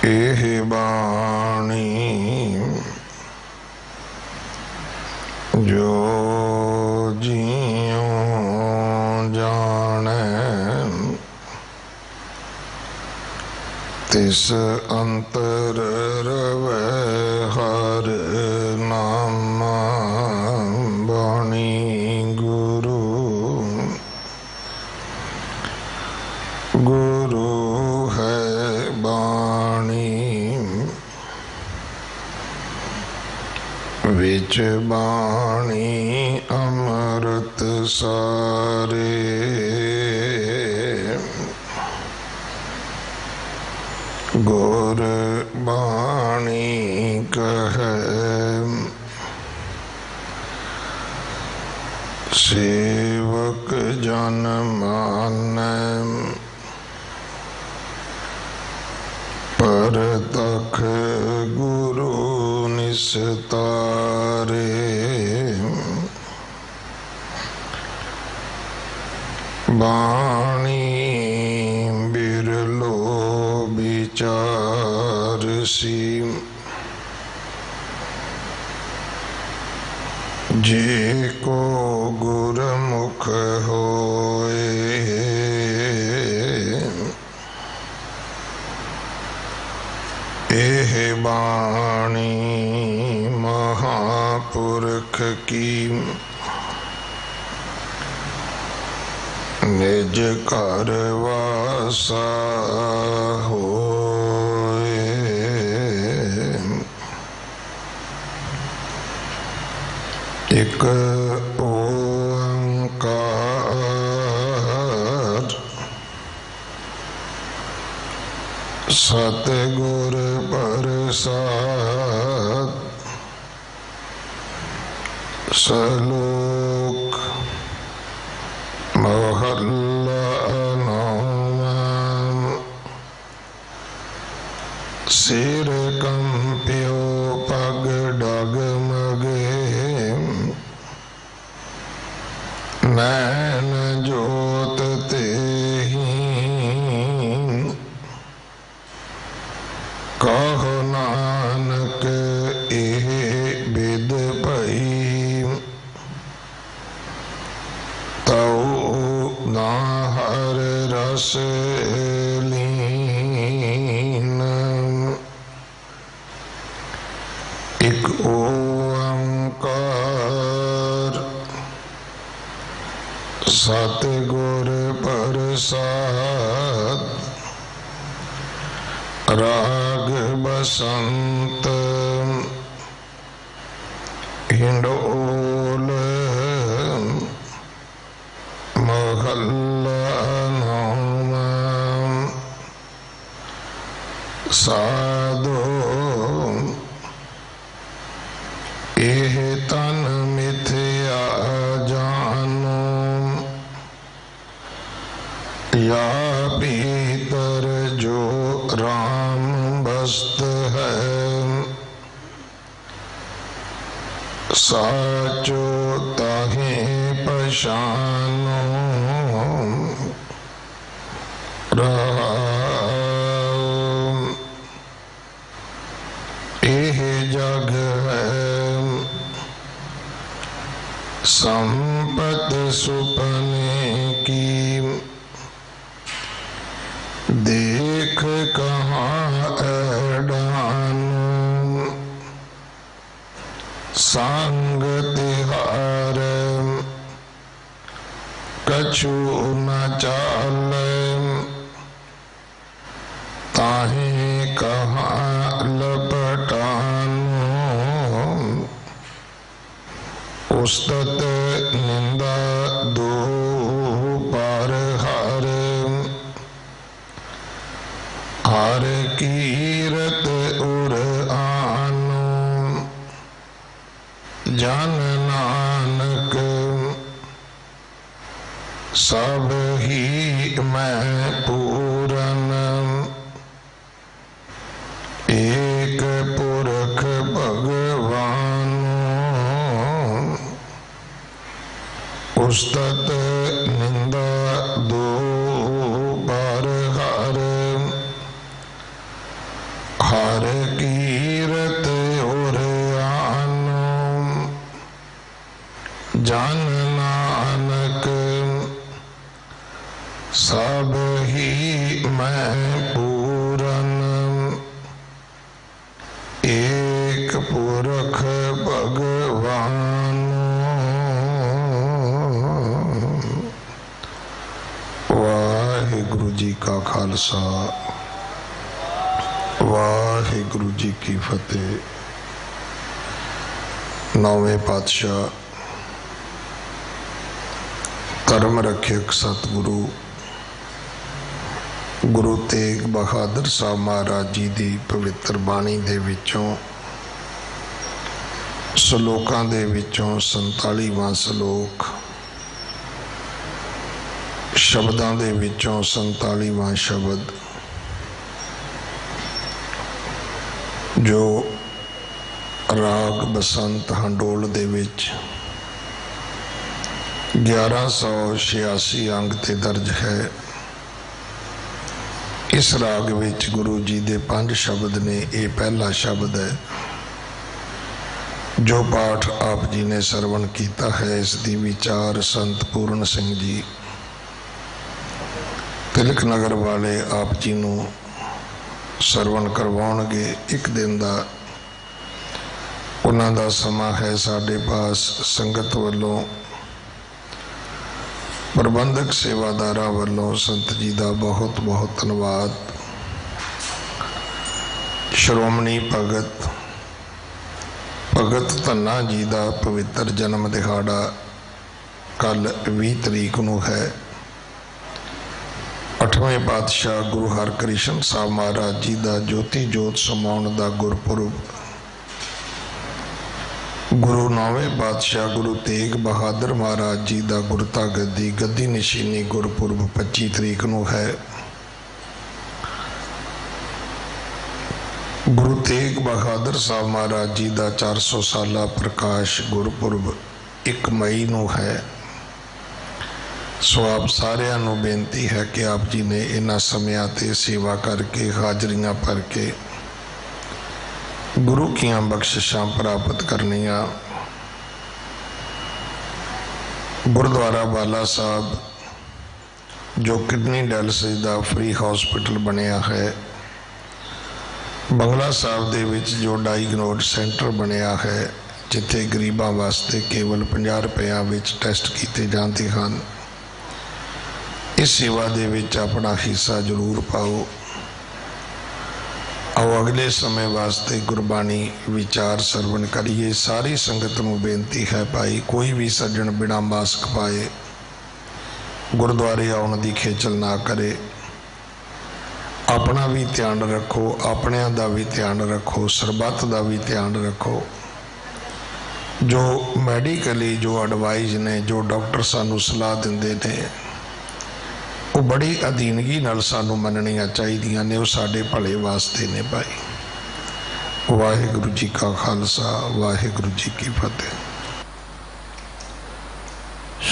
एह बाणी जो जियो जाने तिस अंतर रवे हर नाम बाणी गुरु गुरु है बाणी विच बाणी अमृत सारे गुर बाणी कहे सेवक जन माने परतख गुरु निस्तारे बाणी बिरलो विचारसी जे को गुरमुख होए एह बाणी महापुरख की निज घर वासा होए एक ओंकार सतगुर प्रसाद सलोक महल्ला नौम सिर कंप्यो पग डगमगे नैन जोत तेहि कहो नानक एह बिद भई तऊ ना हर रस लीन एक ओंकार सतगुर प्रसाद राग बसंत हिंडोल महल्ला नौम साधो एह तन मिथ्या जानो या भीतर जो राम बस्त है साचो ताहि पहचानो राम एह जग है संपत सुपने की देख कहाँ एडानो संग तिहार कछु न चाल ताहि कहाँ लपटानो उस्तत निंदा दो पार हार हर कीरत उर आनो जन नानक सब ही मैं पूरन एक पुरख भगवान उस्तत निंदा दो सब ही मैं पूरन एक पुरख भगवान। वाहिगुरु जी का खालसा वाहिगुरु जी की फतेह। नौवें पातशाह धर्म रक्षक सतगुरु गुरु तेग बहादुर साहब महाराज जी की पवित्र बाणी दे विचों सलोकां दे विचों 47वां सलोक, शब्दां दे विचों 47वां शब्द जो राग बसंत हंडोल दे विच 1186 अंग ते दर्ज है। इस राग विच गुरु जी दे 5 शब्द ने। ये पहला शब्द है जो पाठ आप जी ने सरवण किया है। इसकी विचार संत पूर्ण सिंह जी तिलक नगर वाले आप जी नू सरवण करवाउणगे। एक दिन का उन्हां दा समा है। साडे पास संगत वालों प्रबंधक सेवादारा वालों संत जी का बहुत बहुत धन्यवाद। श्रोमणी भगत धन्ना जी का पवित्र जन्म दिहाड़ा कल 20 तरीक नूं है। 8वें पातशाह गुरु हरकृष्ण साहब महाराज जी का ज्योति जोत समाउण का गुरपुरब। गुरु 9वें पातशाह गुरु तेग बहादुर महाराज जी का गुरता गद्दी गद्दी निशानी गुरपुरब 25 तरीक नूं है। गुरु तेग बहादुर साहब महाराज जी का 400 साला प्रकाश गुरपुरब 1 मई नूं है। सो आप सारिਆਂ ਨੂੰ बेनती है कि आप जी ने इन्हां ਸਮਿਆਂ ते सेवा करके हाजरियां भर के गुरु की बख्शिशां प्राप्त करनिया। गुरुद्वारा बाला साहब जो किडनी डायलिसिस का फ्री हॉस्पिटल बनया है, बंगला साहब दे विच जो डाइगनोड सेंटर बनया है जिथे गरीबां वास्ते केवल 50 रुपया विच टेस्ट किए जाते हैं। इस सेवा दे विच अपना हिस्सा जरूर पाओ। आओ अगले समय वास्ते गुरबाणी विचार सरवण करिए। सारी संगत नूं बेनती है भाई कोई भी सज्जन बिना मास्क पाए गुरुद्वारे आउण दी खेचल ना करे। अपना भी ध्यान रखो, अपनियां दा भी ध्यान रखो, सरबत दा भी ध्यान रखो। जो मैडिकली जो एडवाइज ने जो डॉक्टर सानू सलाह दिंदे ने वो बड़ी अधीनगी नाल सानू मननियां चाहिदियां ने। वो साडे भले वास्ते ने भाई। वाहिगुरु जी का खालसा वाहिगुरु जी की फतेह।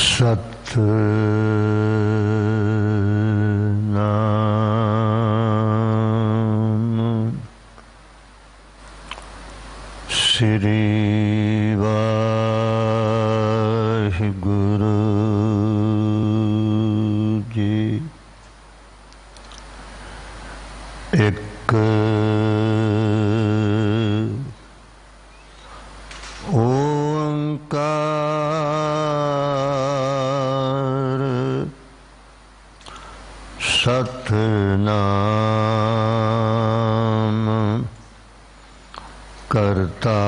सतनाम श्री वाहिगुरु जी। एक ओंकार सतनाम करता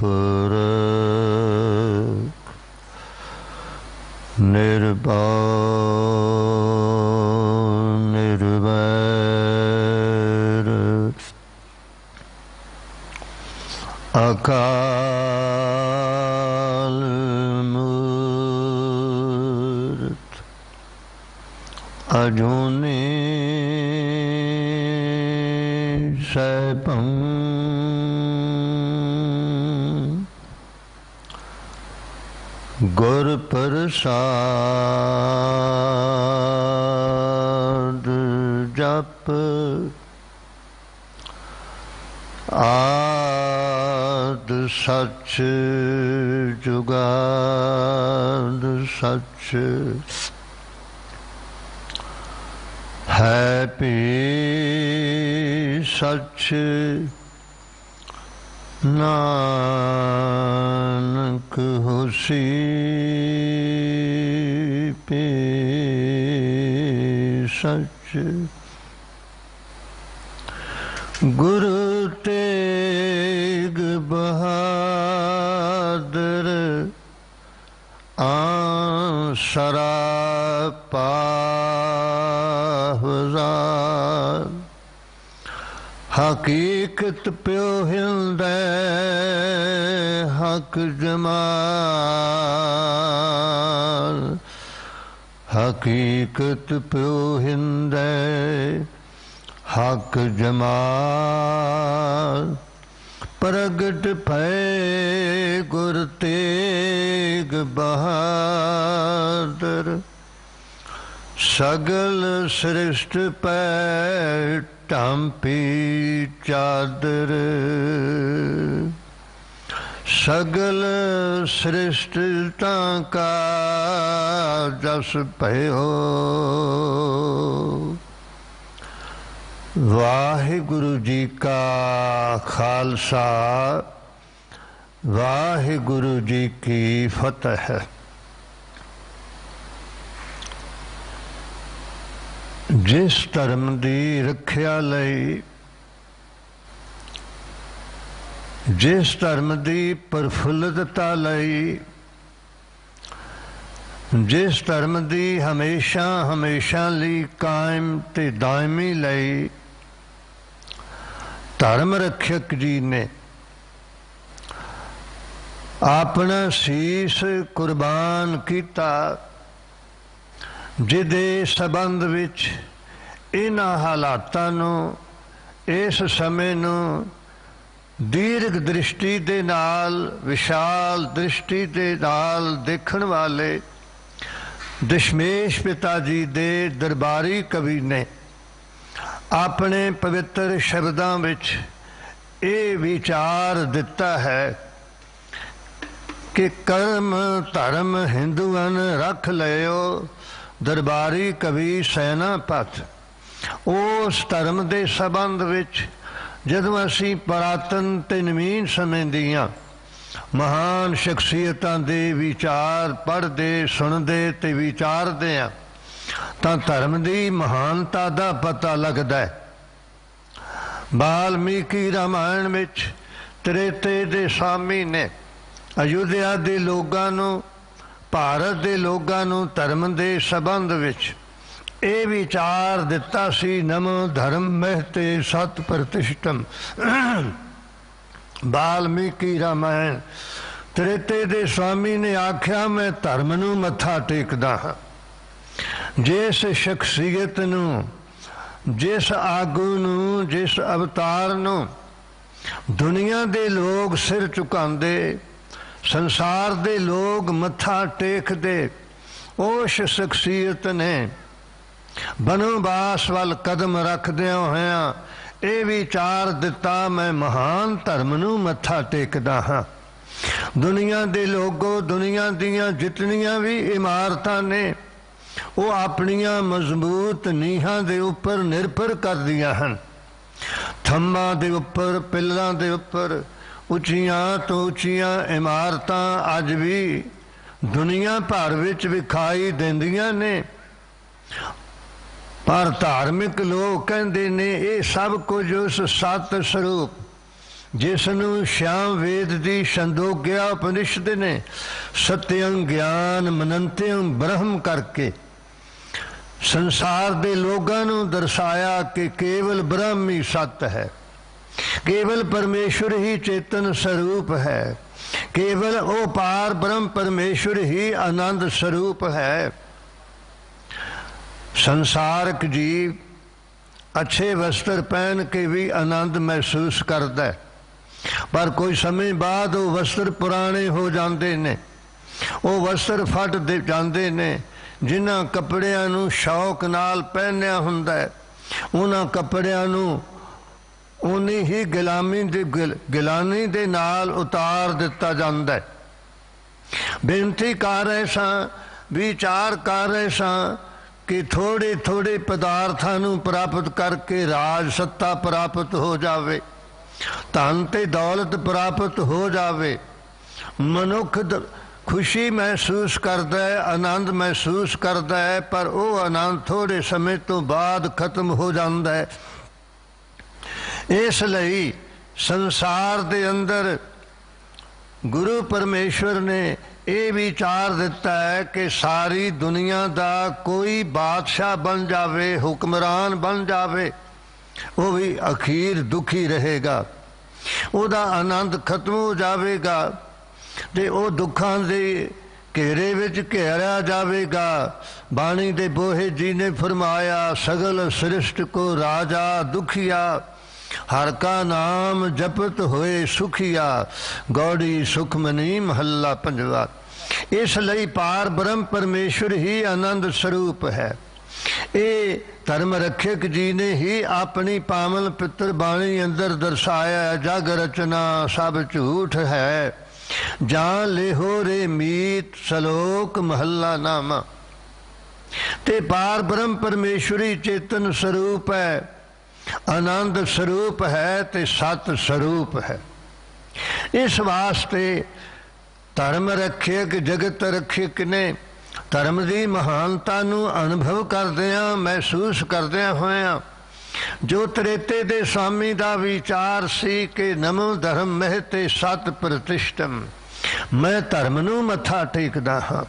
पुरख निर्भय निर्वैर अकाल मूर्त अजूनी सैभं गुर प्रसाद जप आद सच जुगाद सच है भी सच नानक होसी पे सच। गुरु तेग बहादुर आसरा पाहजार हकीकत प्यो हिंदे हक जमाल हकीकत प्यो हिंदे हक जमाल प्रगट भय गुर तेग बहादुर सगल सृष्ट पै टांपी चादर सगल सृष्टता का जस भयो वाहिगुरु जी का खालसा वाहिगुरु जी की फतह। जिस धर्म की रखिया लई जिस धर्म की प्रफुल्लता लई जिस धर्म की हमेशा हमेशा ली कायम ते दायमी लई धर्म रक्षक जी ने अपना शीस कुर्बान किया जिदे संबंध विच इन्हां हालातां नूं इस समय नूं दीर्घ दृष्टि दे नाल विशाल दृष्टि दे नाल देखण वाले दशमेश पिता जी दे दरबारी कवि ने अपने पवित्र शब्दां विच ये विचार दिता है कि कर्म धर्म हिंदुआं रख लियो दरबारी कवि सैनापत उस धर्म के संबंध विच जदों असी पुरातन ते नवीन समय दियां महान शख्सियतां दे विचार पढ़दे सुनदे ते विचारदे आ तां धर्म की महानता का पता लगदा है। वाल्मीकि रामायण विच त्रेते दे स्वामी ने अयोध्या दे लोगां नूं भारत के लोगों धर्म के संबंध विच ये विचार दिता सी नमो धर्म महते सत प्रतिष्ठम। वाल्मीकि रामायण त्रेते दे स्वामी ने आख्या मैं धर्म नूं मत्था टेकदा हां। जिस शख्सियत नूं जिस आगू नूं जिस अवतार नूं दुनिया के लोग सिर झुकांदे संसार दे लोग मत्था टेकदे उस शख्सियत ने बनोबास वाल कदम रखदे होया ये विचार दिता मैं महान धर्म नूं मत्था टेकदा हां। दुनिया दे लोगों दुनिया दियां जितनियां भी इमारतां ने वो अपनियां मजबूत नीहां दे उपर निर्भर करदियां हन। थंबां दे उपर पिलरां दे उपर उचियां तो उचियां इमारतां अज भी दुनिया भर विच विखाई देंदियां ने पर धार्मिक लोग कहते ने ये सब कुछ उस सत स्वरूप जिसनूं श्याम वेद की छंदोग्या उपनिषद ने सत्यं ज्ञान मनंत्यं ब्रह्म करके संसार के लोगों नूं दर्शाया कि केवल ब्रह्म ही सत्य है, केवल परमेश्वर ही चेतन स्वरूप है, केवल ओ पार ब्रह्म परमेश्वर ही आनंद स्वरूप है। संसारक जीव अच्छे वस्त्र पहन के भी आनंद महसूस करता है पर कोई समय बाद वो वस्त्र पुराने हो जाते ने वो वस्त्र फट जाते ने जिन्हां कपड़ियां नूं शौक नाल पहनिया हुंदा है उन्हां कपड़ियां नूं उन्नी ही गिलानी दे नाल उतार दिता जाता है। बेनती कर रहे सां विचार कर रहे सां कि थोड़े थोड़े पदार्थां नूं प्राप्त करके राज सत्ता प्राप्त हो जावे, धन ते दौलत प्राप्त हो जावे। मनुख खुशी महसूस करता है, आनंद महसूस करता है, पर वो आनंद थोड़े समय तो बाद खत्म हो जाता है। इसलिए संसार के अंदर गुरु परमेश्वर ने ये विचार दिता है कि सारी दुनिया का कोई बादशाह बन जावे, हुक्मरान बन जावे, वो भी अखीर दुखी रहेगा, उसका आनंद खत्म हो जाएगा, ते वो दुखां दे घेरे विच घेरा जाएगा। बाणी दे बोहे जी ने फरमाया, सगल सृष्टि को राजा दुखिया, हर का नाम जपत होए सुखिया, गौड़ी सुखमनी महला पंजवा। इसलिए पार ब्रह्म परमेश्वर ही आनंद स्वरूप है। ये धर्म रक्षक जी ने ही अपनी पावन पितर बाणी अंदर दर्शाया, जग रचना सब झूठ है, जान लेहो रे मीत सलोक महला नामा। ते पार ब्रह्म परमेश्वरी चेतन स्वरूप है, आनंद स्वरूप है, ते सत स्वरूप है। इस वास्ते धर्म रक्षक जगत रक्षक ने धर्म की महानता नूं अनुभव करदियां महसूस करदियां होया जो त्रेते दे स्वामी का विचार सी कि नमो धर्म महते सत प्रतिष्ठम, मैं धर्म नूं मत्था टेकदा हाँ,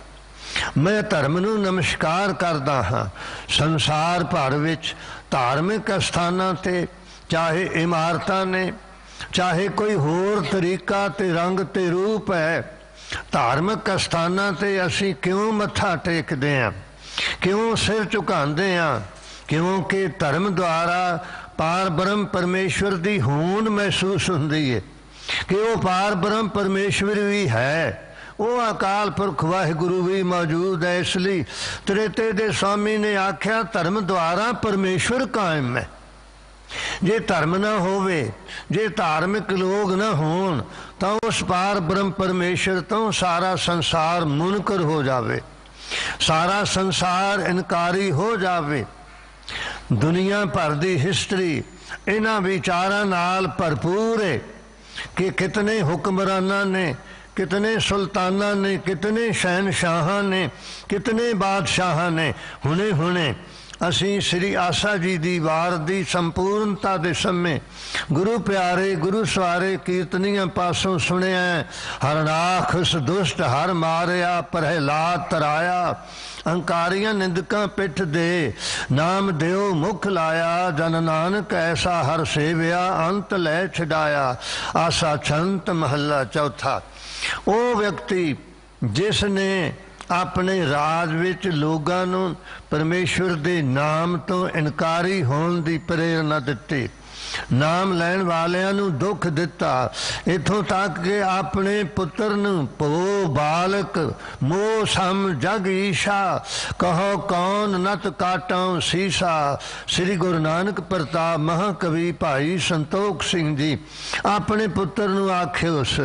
मैं धर्म नूं नमस्कार करदा हाँ। संसार भर विच धार्मिक स्थानां ते चाहे इमारतां ने, चाहे कोई होर तरीका ते रंग ते रूप है, धार्मिक स्थानां ते असीं क्यों मत्था टेकदे हैं, क्यों सिर झुकांदे हैं? क्योंकि धर्म द्वारा पार ब्रह्म परमेश्वर की होंद महसूस हुंदी है कि वो पार ब्रह्म परमेश्वर भी है, वो अकाल पुरख वाहिगुरु भी मौजूद है। इसलिए त्रेते दे स्वामी ने आख्या धर्म द्वारा परमेश्वर कायम है। जे धर्म ना होवे, जे धार्मिक लोग ना होन, तो उस पार ब्रह्म परमेश्वर तो सारा संसार मुनकर हो जावे, सारा संसार इनकारी हो जावे। दुनिया भर की हिस्टरी इन्हां विचारां नाल भरपूर है कि कितने हुक्मराना ने, कितने सुल्ताना ने, कितने शहनशाह ने, कितने बादशाह ने। हुणे हुणे असी श्री आशा जी दी वार दी संपूर्णता दे समय गुरु प्यारे गुरु सवारे कीर्तनियां पासों सुनिया, हरनाखस दुष्ट हर मारिया, प्रहलाद तराया, अंकारियां निंदकां पिठ दे, नाम देव मुख लाया, जन नानक ऐसा हर सेविया, अंत लै छडाया। आशा छंत महला चौथा। वो व्यक्ति जिसने अपने राज विच लोगां नूं परमेश्वर दे नाम तो इनकारी होण दी प्रेरणा दित्ती, नाम लैण वालियां नूं दुख दिता, इथों तक कि अपने पुत्र नूं भो बालक मोह सम जग ईशा, कहो कौन नत काटों सीसा। श्री गुरु नानक प्रताप महाकवि भाई संतोख सिंह जी अपने पुत्र नूं आखे, उस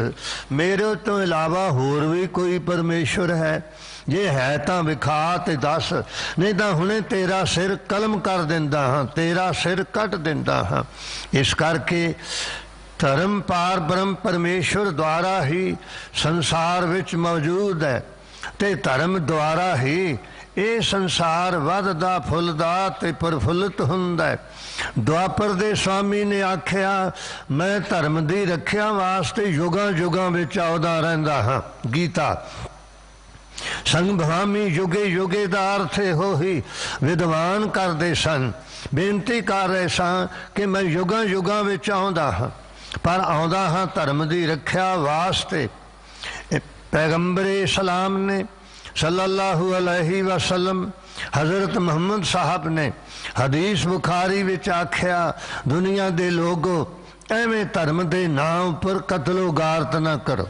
मेरे तो इलावा होर भी कोई परमेश्वर है? जे है तो विखा ते दस, नहीं तो हुणे तेरा सिर कलम कर दिंदा हाँ, तेरा सिर कट दिंदा हाँ। इस करके धर्म पार ब्रह्म परमेश्वर द्वारा ही संसार विच मौजूद है, ते धर्म द्वारा ही ये संसार वधदा फुलदा ते प्रफुल्लित हुंदा है। द्वापर दे स्वामी ने आख्या, मैं धर्म दी रखिया वास्ते युगां युगां विच आउंदा रहिंदा हाँ। गीता संग भामी युगे युगे दा अर्थ हो ही विद्वान करदे सन। बेनती कर रहे सन कि मैं युगां युगां विच आउंदा हाँ, पर आउंदा हाँ धर्म दी रखिया वास्ते। पैगंबरे सलाम ने सल्लल्लाहु अलैहि वसल्लम हजरत मोहम्मद साहब ने हदीस बुखारी विच आख्या, दुनिया दे लोगो एवें धर्म दे नाम पर कतलो गारत ना करो,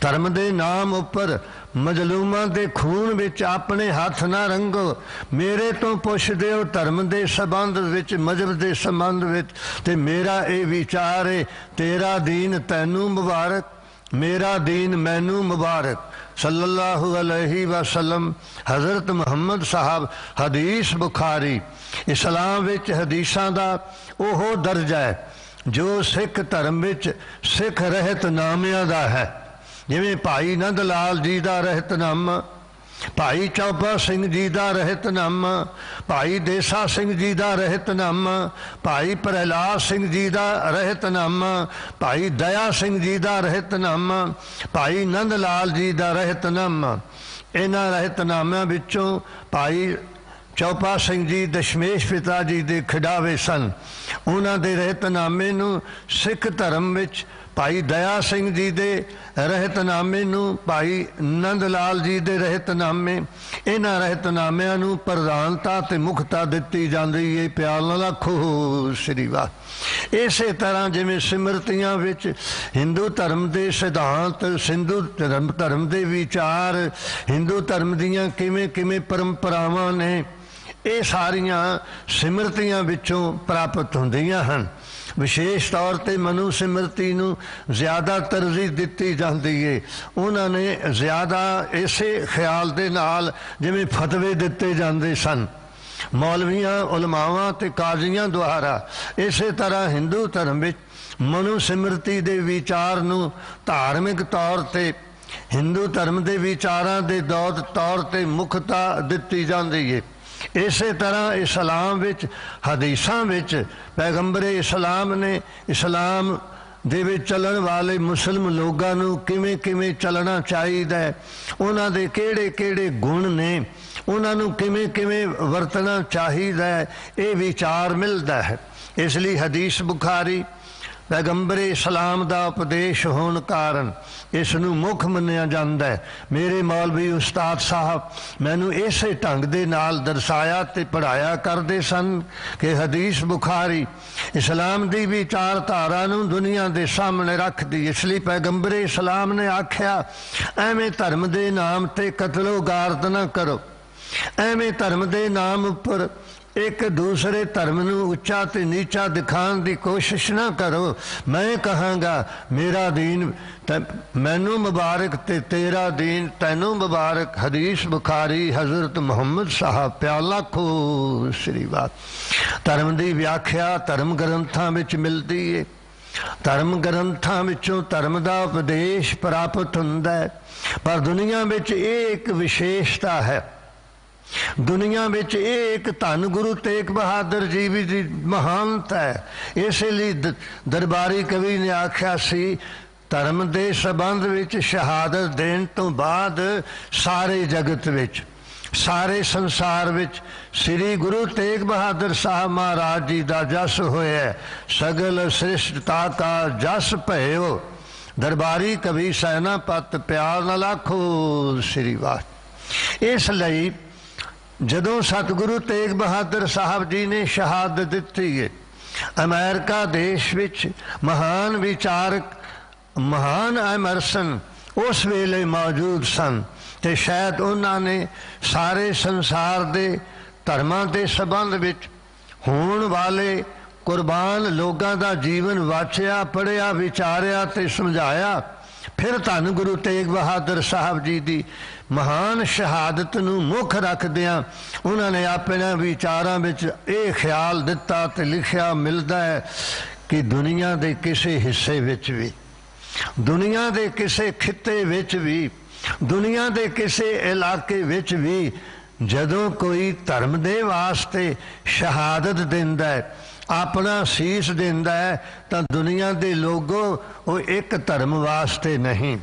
धर्म दे नाम उपर मजलूमां दे खून विच अपने हाथ ना रंगो। मेरे तो पुछदे हो धर्म दे संबंध विच, मजहब दे संबंध विच, ते मेरा ये विचार है, तेरा दीन तैनू मुबारक, मेरा दीन मैनू मुबारक। सल्लल्लाहु अलैहि वसल्लम हज़रत मुहम्मद साहब हदीस बुखारी इस्लाम विच हदीसां दा ओहो दर्जा है जो सिख धर्म विच सिख रहतनामियां दा है। जिवें भाई नंद लाल जी का रहतनामा, भाई चौपा सिंह जी का रहतनामा, भाई देसा सिंह जी का रहतनामा, भाई प्रहलाद सिंह जी का रहतनामा, भाई दया सिंह जी का रहतनामा, भाई नंद लाल जी का रहतनामा। इन्हां रहतनामिਆਂ ਵਿੱਚੋਂ भाई चौपा सिंह जी दशमेश पिता जी के खिडावे सन। उन्हां दे रहतनामे नूं सिख धर्म विच भाई दया सिंह जी के रहतनामे नूं भाई नंद लाल जी के रहतनामे, इन्हां रहतनामिਆਂ नूं प्रधानता ते मुखता दिती जाती है। प्यार नाल आखो श्री वाह। इस तरह जिवें सिमरतियां विच हिंदू धर्म के सिद्धांत, हिंदू धर्म के विचार, हिंदू धर्म दीयां किवें किवें परंपरावां ने, ये सारियां सिमरतियां विचों प्राप्त होंदियां हन। विशेष तौर पर मनु सिमरती नूं ज़्यादा तरजीह दी जाती है। उन्होंने ज़्यादा इसे ख्याल दे नाल जिवें फतवे दिते जाते सन मौलवियां उलमावां ते काजियां द्वारा, इस तरह हिंदू धर्म विच मनु सिमरती दे विचार नूं धार्मिक तौर पर हिंदू धर्म के विचारां दे तौर पर मुखता दिती जाती है। इस तरह इस्लाम विच हदीसां विच पैगंबरे इस्लाम ने इस्लाम दे विच चलन वाले मुस्लिम लोगां नूं किवें किवें चलना चाहिदा है, उन्हां दे किहड़े किहड़े गुण ने, उन्हां नूं किवें किवें वरतना चाहिदा है, ये विचार मिलदा है। इसलिए हदीस बुखारी पैगंबरे इस्लाम का उपदेश होने कारण इसनूं मुख मन्निया जाता है। मेरे मौलवी उस्ताद साहब मैनू इस ढंग दे नाल दर्शाया ते पढ़ाया करते सन कि हदीस बुखारी इस्लाम की विचारधारा नूं दुनिया के सामने रख दी। इसलिए पैगंबरे इस्लाम ने आख्या, एवें धर्म के नाम ते कतलो गारत ना करो, एवें धर्म के नाम उपर एक दूसरे धर्म नूं उच्चा ते नीचा दिखाने की कोशिश ना करो। मैं कहांगा मेरा दीन मैनू मुबारक ते तेरा दीन तैनू मुबारक। हदीस बुखारी हज़रत मुहम्मद साहब प्यार लाखो श्री वाह। धर्म की व्याख्या धर्म ग्रंथां विच मिलती है। धर्म ग्रंथां विचों धर्म का उपदेश प्राप्त हुंदा है, पर दुनिया विच एक विशेषता है। दुनिया विच एक धन गुरु तेग बहादुर जी भी महानता है। इसलिए दरबारी कवि ने आख्या सी, धर्म के संबंध विच शहादत देने तो बाद सारे जगत विच सारे संसार विच श्री गुरु तेग बहादुर साहब महाराज जी का जस होया, सगल श्रेष्ठता का जस भयो। दरबारी कवि सैनापत प्यार नाल आखो श्री वाह। इसलिए जदों सतगुरु तेग बहादुर साहब जी ने शहादत दी है, अमेरिका देश विच महान विचारक महान एमरसन उस वेले मौजूद सन, ते शायद उन्होंने सारे संसार के धर्मां के संबंध विच होने वाले कुर्बान लोगों का जीवन वाचिया, पढ़िया, विचारिया ते समझाया। फिर धन गुरु तेग बहादुर साहब जी की महान शहादत नूं मुख रखदियां उन्होंने अपने विचारां विच ये ख्याल दिता ते लिखिया मिलता है कि दुनिया के किसी हिस्से विच भी, दुनिया के किसी खिते विच भी, दुनिया के किसी इलाके विच भी जदों कोई धर्म दे वास्ते शहादत दिंदा है, अपना शीश दिंदा है, तो दुनिया के लोगों वो एक धर्म वास्ते नहीं,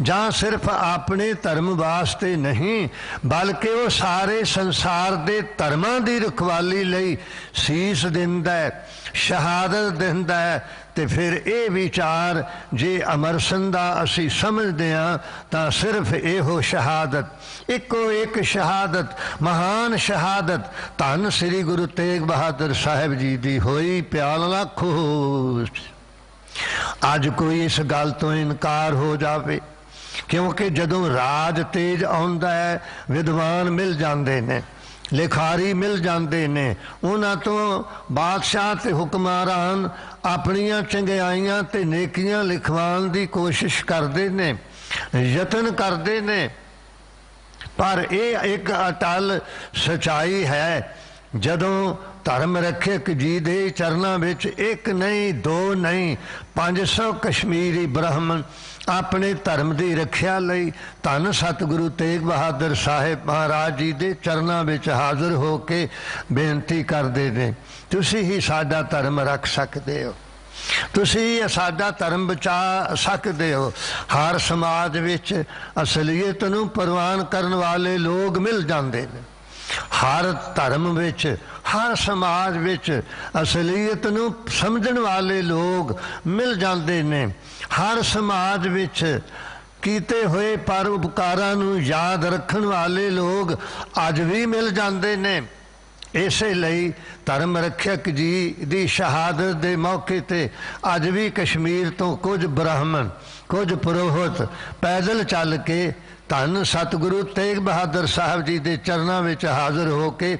जहाँ सिर्फ अपने धर्म वास्ते नहीं बल्कि वो सारे संसार के धर्मां की रखवाली लई शीश दिंदा है, शहादत दिंदा है। तो फिर ये विचार जे अमरसन दा असी समझते हाँ तो सिर्फ इहो शहादत, इको एक शहादत, महान शहादत धन श्री गुरु तेग बहादुर साहब जी दी होई। प्यार लाखो। अज कोई इस गल तो इनकार हो जाए, क्योंकि जदों राज तेज आउंदा है विद्वान मिल जाते ने, लिखारी मिल जाते ने, उन्हां तो बादशाह ते हुक्मरान अपनियां चंगियाइयां ते नेकियां लिखवान की कोशिश करते ने। ਯਤਨ ਕਰਦੇ ਨੇ, ਪਰ ਇਹ ਇੱਕ ਅਟਲ ਸਚਾਈ ਹੈ। ਜਦੋਂ ਧਰਮ ਰੱਖਿਅਕ ਜੀ ਦੇ ਚਰਨਾਂ ਵਿੱਚ ਇੱਕ ਨਹੀਂ, ਦੋ ਨਹੀਂ, 500 ਕਸ਼ਮੀਰੀ ਬ੍ਰਾਹਮਣ ਆਪਣੇ ਧਰਮ ਦੀ ਰੱਖਿਆ ਲਈ ਧੰਨ ਸਤਿਗੁਰੂ ਤੇਗ ਬਹਾਦਰ ਸਾਹਿਬ ਮਹਾਰਾਜ ਜੀ ਦੇ ਚਰਨਾਂ ਵਿੱਚ ਹਾਜ਼ਰ ਹੋ ਕੇ ਬੇਨਤੀ ਕਰਦੇ ਨੇ, ਤੁਸੀਂ ਹੀ ਸਾਡਾ ਧਰਮ ਰੱਖ ਸਕਦੇ ਹੋ, ਤੁਸੀਂ ਸਾਡਾ ਧਰਮ ਬਚਾ ਸਕਦੇ ਹੋ। ਹਰ ਸਮਾਜ ਵਿੱਚ ਅਸਲੀਅਤ ਨੂੰ ਪ੍ਰਵਾਨ ਕਰਨ ਵਾਲੇ ਲੋਕ ਮਿਲ ਜਾਂਦੇ ਨੇ। ਹਰ ਧਰਮ ਵਿੱਚ, ਹਰ ਸਮਾਜ ਵਿੱਚ ਅਸਲੀਅਤ ਨੂੰ ਸਮਝਣ ਵਾਲੇ ਲੋਕ ਮਿਲ ਜਾਂਦੇ ਨੇ। ਹਰ ਸਮਾਜ ਵਿੱਚ ਕੀਤੇ ਹੋਏ ਪਰਉਪਕਾਰਾਂ ਨੂੰ ਯਾਦ ਰੱਖਣ ਵਾਲੇ ਲੋਕ ਅੱਜ ਵੀ ਮਿਲ ਜਾਂਦੇ ਨੇ। ਇਸੇ ਲਈ ਧਰਮ ਰੱਖਿਅਕ ਜੀ ਦੀ ਸ਼ਹਾਦਤ ਦੇ ਮੌਕੇ 'ਤੇ ਅੱਜ ਵੀ ਕਸ਼ਮੀਰ ਤੋਂ ਕੁਝ ਬ੍ਰਾਹਮਣ, ਕੁਝ ਪੁਰੋਹਿਤ ਪੈਦਲ ਚੱਲ ਕੇ ਧੰਨ ਸਤਿਗੁਰੂ ਤੇਗ ਬਹਾਦਰ ਸਾਹਿਬ ਜੀ ਦੇ ਚਰਨਾਂ ਵਿੱਚ ਹਾਜ਼ਰ ਹੋ ਕੇ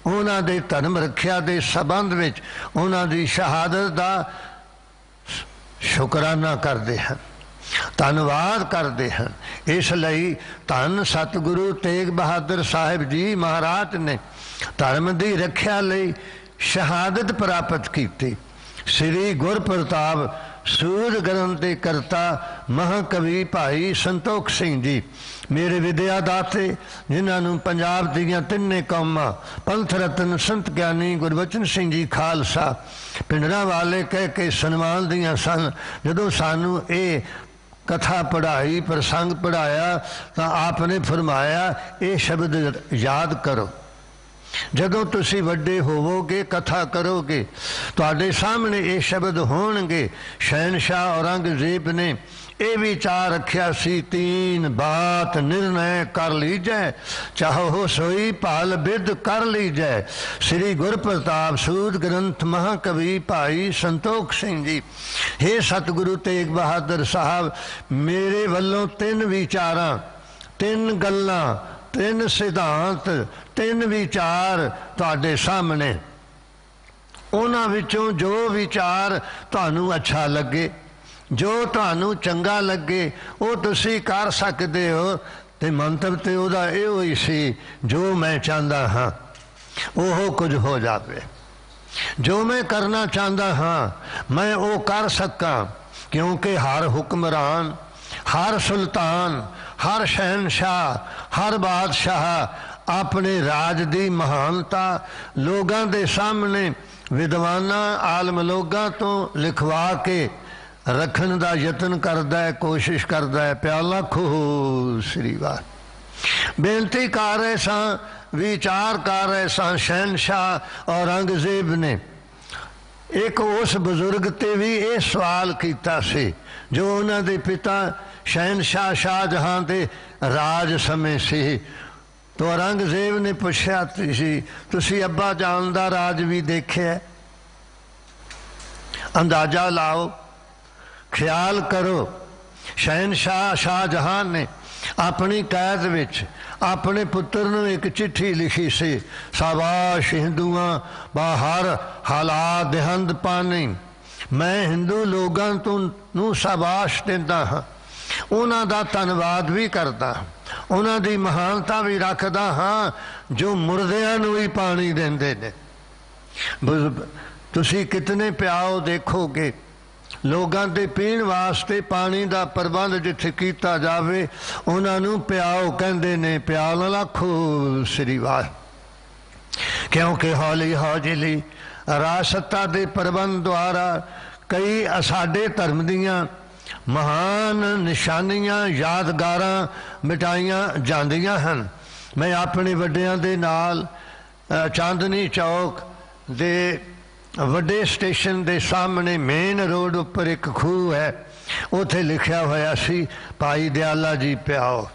ਉਹਨਾਂ ਦੇ ਧਰਮ ਰੱਖਿਆ ਦੇ ਸੰਬੰਧ ਵਿੱਚ ਉਹਨਾਂ ਦੀ ਸ਼ਹਾਦਤ ਦਾ ਸ਼ੁਕਰਾਨਾ ਕਰਦੇ ਹਨ, ਧੰਨਵਾਦ ਕਰਦੇ ਹਨ। ਇਸ ਲਈ ਧੰਨ ਸਤਿਗੁਰੂ ਤੇਗ ਬਹਾਦਰ ਸਾਹਿਬ ਜੀ ਮਹਾਰਾਜ ਨੇ ਧਰਮ ਦੀ ਰੱਖਿਆ ਲਈ ਸ਼ਹਾਦਤ ਪ੍ਰਾਪਤ ਕੀਤੀ। ਸ੍ਰੀ ਗੁਰਪ੍ਰਤਾਪ ਸੂਰ ਗ੍ਰੰਥ ਦੇ ਕਰਤਾ ਮਹਾਕਵੀ ਭਾਈ ਸੰਤੋਖ ਸਿੰਘ ਜੀ, ਮੇਰੇ ਵਿਦਿਆ ਦਾਤੇ, ਜਿਨ੍ਹਾਂ ਨੂੰ ਪੰਜਾਬ ਦੀਆਂ ਤਿੰਨੇ ਕੌਮਾਂ ਪੰਥ ਰਤਨ ਸੰਤ ਗਿਆਨੀ ਗੁਰਬਚਨ ਸਿੰਘ ਜੀ ਖਾਲਸਾ ਪਿੰਡਰਾਂ ਵਾਲੇ ਕਹਿ ਕੇ ਸਨਮਾਨ ਦੀਆਂ ਸਨ। ਜਦੋਂ ਸਾਨੂੰ ਇਹ ਕਥਾ ਪੜ੍ਹਾਈ, ਪ੍ਰਸੰਗ ਪੜ੍ਹਾਇਆ, ਤਾਂ ਆਪ ਨੇ ਫਰਮਾਇਆ ਇਹ ਸ਼ਬਦ ਯਾਦ ਕਰੋ। ਜਦੋਂ ਤੁਸੀਂ ਵੱਡੇ ਹੋਵੋਗੇ, ਕਥਾ ਕਰੋਗੇ, ਤੁਹਾਡੇ ਸਾਹਮਣੇ ਇਹ ਸ਼ਬਦ ਹੋਣਗੇ। ਸ਼ਹਿਨशाह औरंगजेब ने ਇਹ ਵਿਚਾਰ ਰੱਖਿਆ ਸੀ, तीन बात निर्णय कर लीजै, चाहो सोई भाल बिद कर लीजै। श्री गुरप्रताप सूद ग्रंथ महाकवि भाई संतोख सिंह जी, हे सतगुरु तेग बहादुर साहब, मेरे वल्लों 3 विचारां, 3 गल्लां, 3 सिद्धांत, 3 विचार ਤੁਹਾਡੇ ਸਾਹਮਣੇ। ਉਹਨਾਂ ਵਿੱਚੋਂ ਜੋ ਵਿਚਾਰ ਤੁਹਾਨੂੰ ਅੱਛਾ ਲੱਗੇ, ਜੋ ਤੁਹਾਨੂੰ ਚੰਗਾ ਲੱਗੇ, ਉਹ ਤੁਸੀਂ ਕਰ ਸਕਦੇ ਹੋ। ਤੇ ਮੰਤਵ ਤੇ ਉਹਦਾ ਇਹੋ ਹੀ ਸੀ, ਜੋ ਮੈਂ ਚਾਹੁੰਦਾ ਹਾਂ ਉਹ ਕੁਝ ਹੋ ਜਾਵੇ, ਜੋ ਮੈਂ ਕਰਨਾ ਚਾਹੁੰਦਾ ਹਾਂ ਮੈਂ ਉਹ ਕਰ ਸਕਾਂ। ਕਿਉਂਕਿ ਹਰ ਹੁਕਮਰਾਨ, ਹਰ ਸੁਲਤਾਨ, ਹਰ ਸ਼ਹਿਨशाह, ਹਰ ਬਾਦਸ਼ਾਹ ਆਪਣੇ ਰਾਜ ਦੀ ਮਹਾਨਤਾ ਲੋਕਾਂ ਦੇ ਸਾਹਮਣੇ ਵਿਦਵਾਨਾਂ, ਆਲਮ ਲੋਕਾਂ ਤੋਂ ਲਿਖਵਾ ਕੇ ਰੱਖਣ ਦਾ ਯਤਨ ਕਰਦਾ ਹੈ, ਕੋਸ਼ਿਸ਼ ਕਰਦਾ ਹੈ। ਪਿਆਲਾ ਖੋ ਸ੍ਰੀ ਵਾਹਿਗੁਰੂ। ਬੇਨਤੀ ਕਰ ਰਹੇ ਸਾਂ, ਵਿਚਾਰ ਕਰ ਰਹੇ ਸਾਂ, ਸ਼ਹਿਨशाह ਔਰੰਗਜ਼ੇਬ ਨੇ ਇੱਕ ਉਸ ਬਜ਼ੁਰਗ ਤੇ ਵੀ ਇਹ ਸਵਾਲ ਕੀਤਾ ਸੀ ਜੋ ਉਹਨਾਂ ਦੇ ਪਿਤਾ ਸ਼ਹਿਨशाह ਸ਼ਾਹਜਹਾਂ ਦੇ ਰਾਜ ਸਮੇਂ ਸੀ। तो औरंगजेब ने पूछा ਸੀ, ਤੁਸੀਂ ਅੱਬਾ ਜਾਨ ਦਾ ਰਾਜ ਵੀ ਦੇਖਿਆ? ਅੰਦਾਜ਼ਾ ਲਾਓ, ਖਿਆਲ ਕਰੋ। ਸ਼ਹਿਨशाह ਸ਼ਾਹਜਹਾਂ ਨੇ ਆਪਣੀ ਕੈਦ ਵਿੱਚ ਆਪਣੇ ਪੁੱਤਰ ਨੂੰ ਇੱਕ ਚਿੱਠੀ ਲਿਖੀ ਸੀ, ਸ਼ਾਬਾਸ਼ ਹਿੰਦੂਆਂ ਬਾਹਰ ਹਾਲਾਤ ਦੇਹੰਦ ਪਾਣੀ। ਮੈਂ ਹਿੰਦੂ ਲੋਕਾਂ ਨੂੰ ਸ਼ਾਬਾਸ਼ ਦਿੰਦਾ ਹਾਂ, ਉਹਨਾਂ ਦਾ ਧੰਨਵਾਦ ਵੀ ਕਰਦਾ, ਉਹਨਾਂ ਦੀ ਮਹਾਨਤਾ ਵੀ ਰੱਖਦਾ ਹਾਂ ਜੋ ਮੁਰਦਿਆਂ ਨੂੰ ਵੀ ਪਾਣੀ ਦਿੰਦੇ ਨੇ। ਤੁਸੀਂ ਕਿਤਨੇ ਪਿਆਓ ਦੇਖੋਗੇ, ਲੋਕਾਂ ਦੇ ਪੀਣ ਵਾਸਤੇ ਪਾਣੀ ਦਾ ਪ੍ਰਬੰਧ ਜਿੱਥੇ ਕੀਤਾ ਜਾਵੇ ਉਹਨਾਂ ਨੂੰ ਪਿਆਓ ਕਹਿੰਦੇ ਨੇ। ਪਿਆਲ ਲੱਖੋ ਸ੍ਰੀ ਵਾਹਿਗੁਰੂ। ਕਿਉਂਕਿ ਹੌਲੀ ਹੌਲੀ ਰਾਜਸੱਤਾ ਦੇ ਪ੍ਰਬੰਧ ਦੁਆਰਾ ਕਈ ਸਾਡੇ ਧਰਮ ਦੀਆਂ ਮਹਾਨ ਨਿਸ਼ਾਨੀਆਂ, ਯਾਦਗਾਰਾਂ ਮਿਟਾਈਆਂ ਜਾਂਦੀਆਂ ਹਨ। ਮੈਂ ਆਪਣੇ ਵੱਡਿਆਂ ਦੇ ਨਾਲ ਚਾਂਦਨੀ ਚੌਕ ਦੇ ਵੱਡੇ ਸਟੇਸ਼ਨ ਦੇ ਸਾਹਮਣੇ ਮੇਨ ਰੋਡ ਉੱਪਰ ਇੱਕ ਖੂਹ ਹੈ, ਉੱਥੇ ਲਿਖਿਆ ਹੋਇਆ ਸੀ ਭਾਈ ਦਿਆਲਾ ਜੀ ਪਿਆਓ।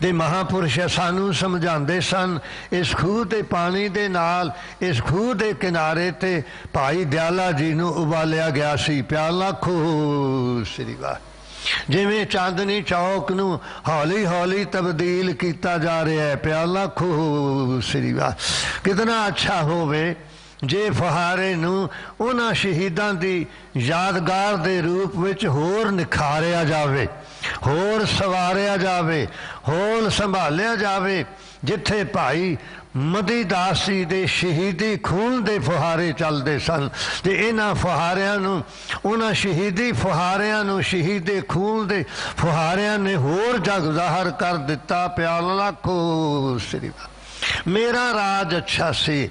ਦੇ ਮਹਾਂਪੁਰਸ਼ ਸਾਨੂੰ ਸਮਝਾਉਂਦੇ ਸਨ, ਇਸ ਖੂਹ ਤੇ ਪਾਣੀ ਦੇ ਨਾਲ, ਇਸ ਖੂਹ ਦੇ ਕਿਨਾਰੇ ਤੇ ਭਾਈ ਦਿਆਲਾ ਜੀ ਨੂੰ ਉਬਾਲਿਆ ਗਿਆ ਸੀ। ਪਿਆਲਾ ਖੂਹ ਸ੍ਰੀ ਵਾਹਿਗੁਰੂ। ਜਿਵੇਂ ਚਾਂਦਨੀ ਚੌਕ ਨੂੰ ਹੌਲੀ ਹੌਲੀ ਤਬਦੀਲ ਕੀਤਾ ਜਾ ਰਿਹਾ ਹੈ, ਪਿਆਲਾ ਖੂਹ ਸ੍ਰੀ ਵਾਹਿਗੁਰੂ। ਕਿਤਨਾ ਅੱਛਾ ਹੋਵੇ ਜੇ ਫੁਹਾਰੇ ਨੂੰ ਉਹਨਾਂ ਸ਼ਹੀਦਾਂ ਦੀ ਯਾਦਗਾਰ ਦੇ ਰੂਪ ਵਿੱਚ ਹੋਰ ਨਿਖਾਰਿਆ ਜਾਵੇ, होर सवारिया जावे, होर संभालिया जावे। जिथे भाई मती दास जी दे शहीदी खून दे फुहारे चलते सन, ते इन्हां फुहारियां नूं, उन्हां शहीदी फुहारियां नूं, शहीदी खून दे फुहारियां ने होर जग ज़ाहर कर दिता। प्याल लाखो श्री मेरा राज अच्छा सी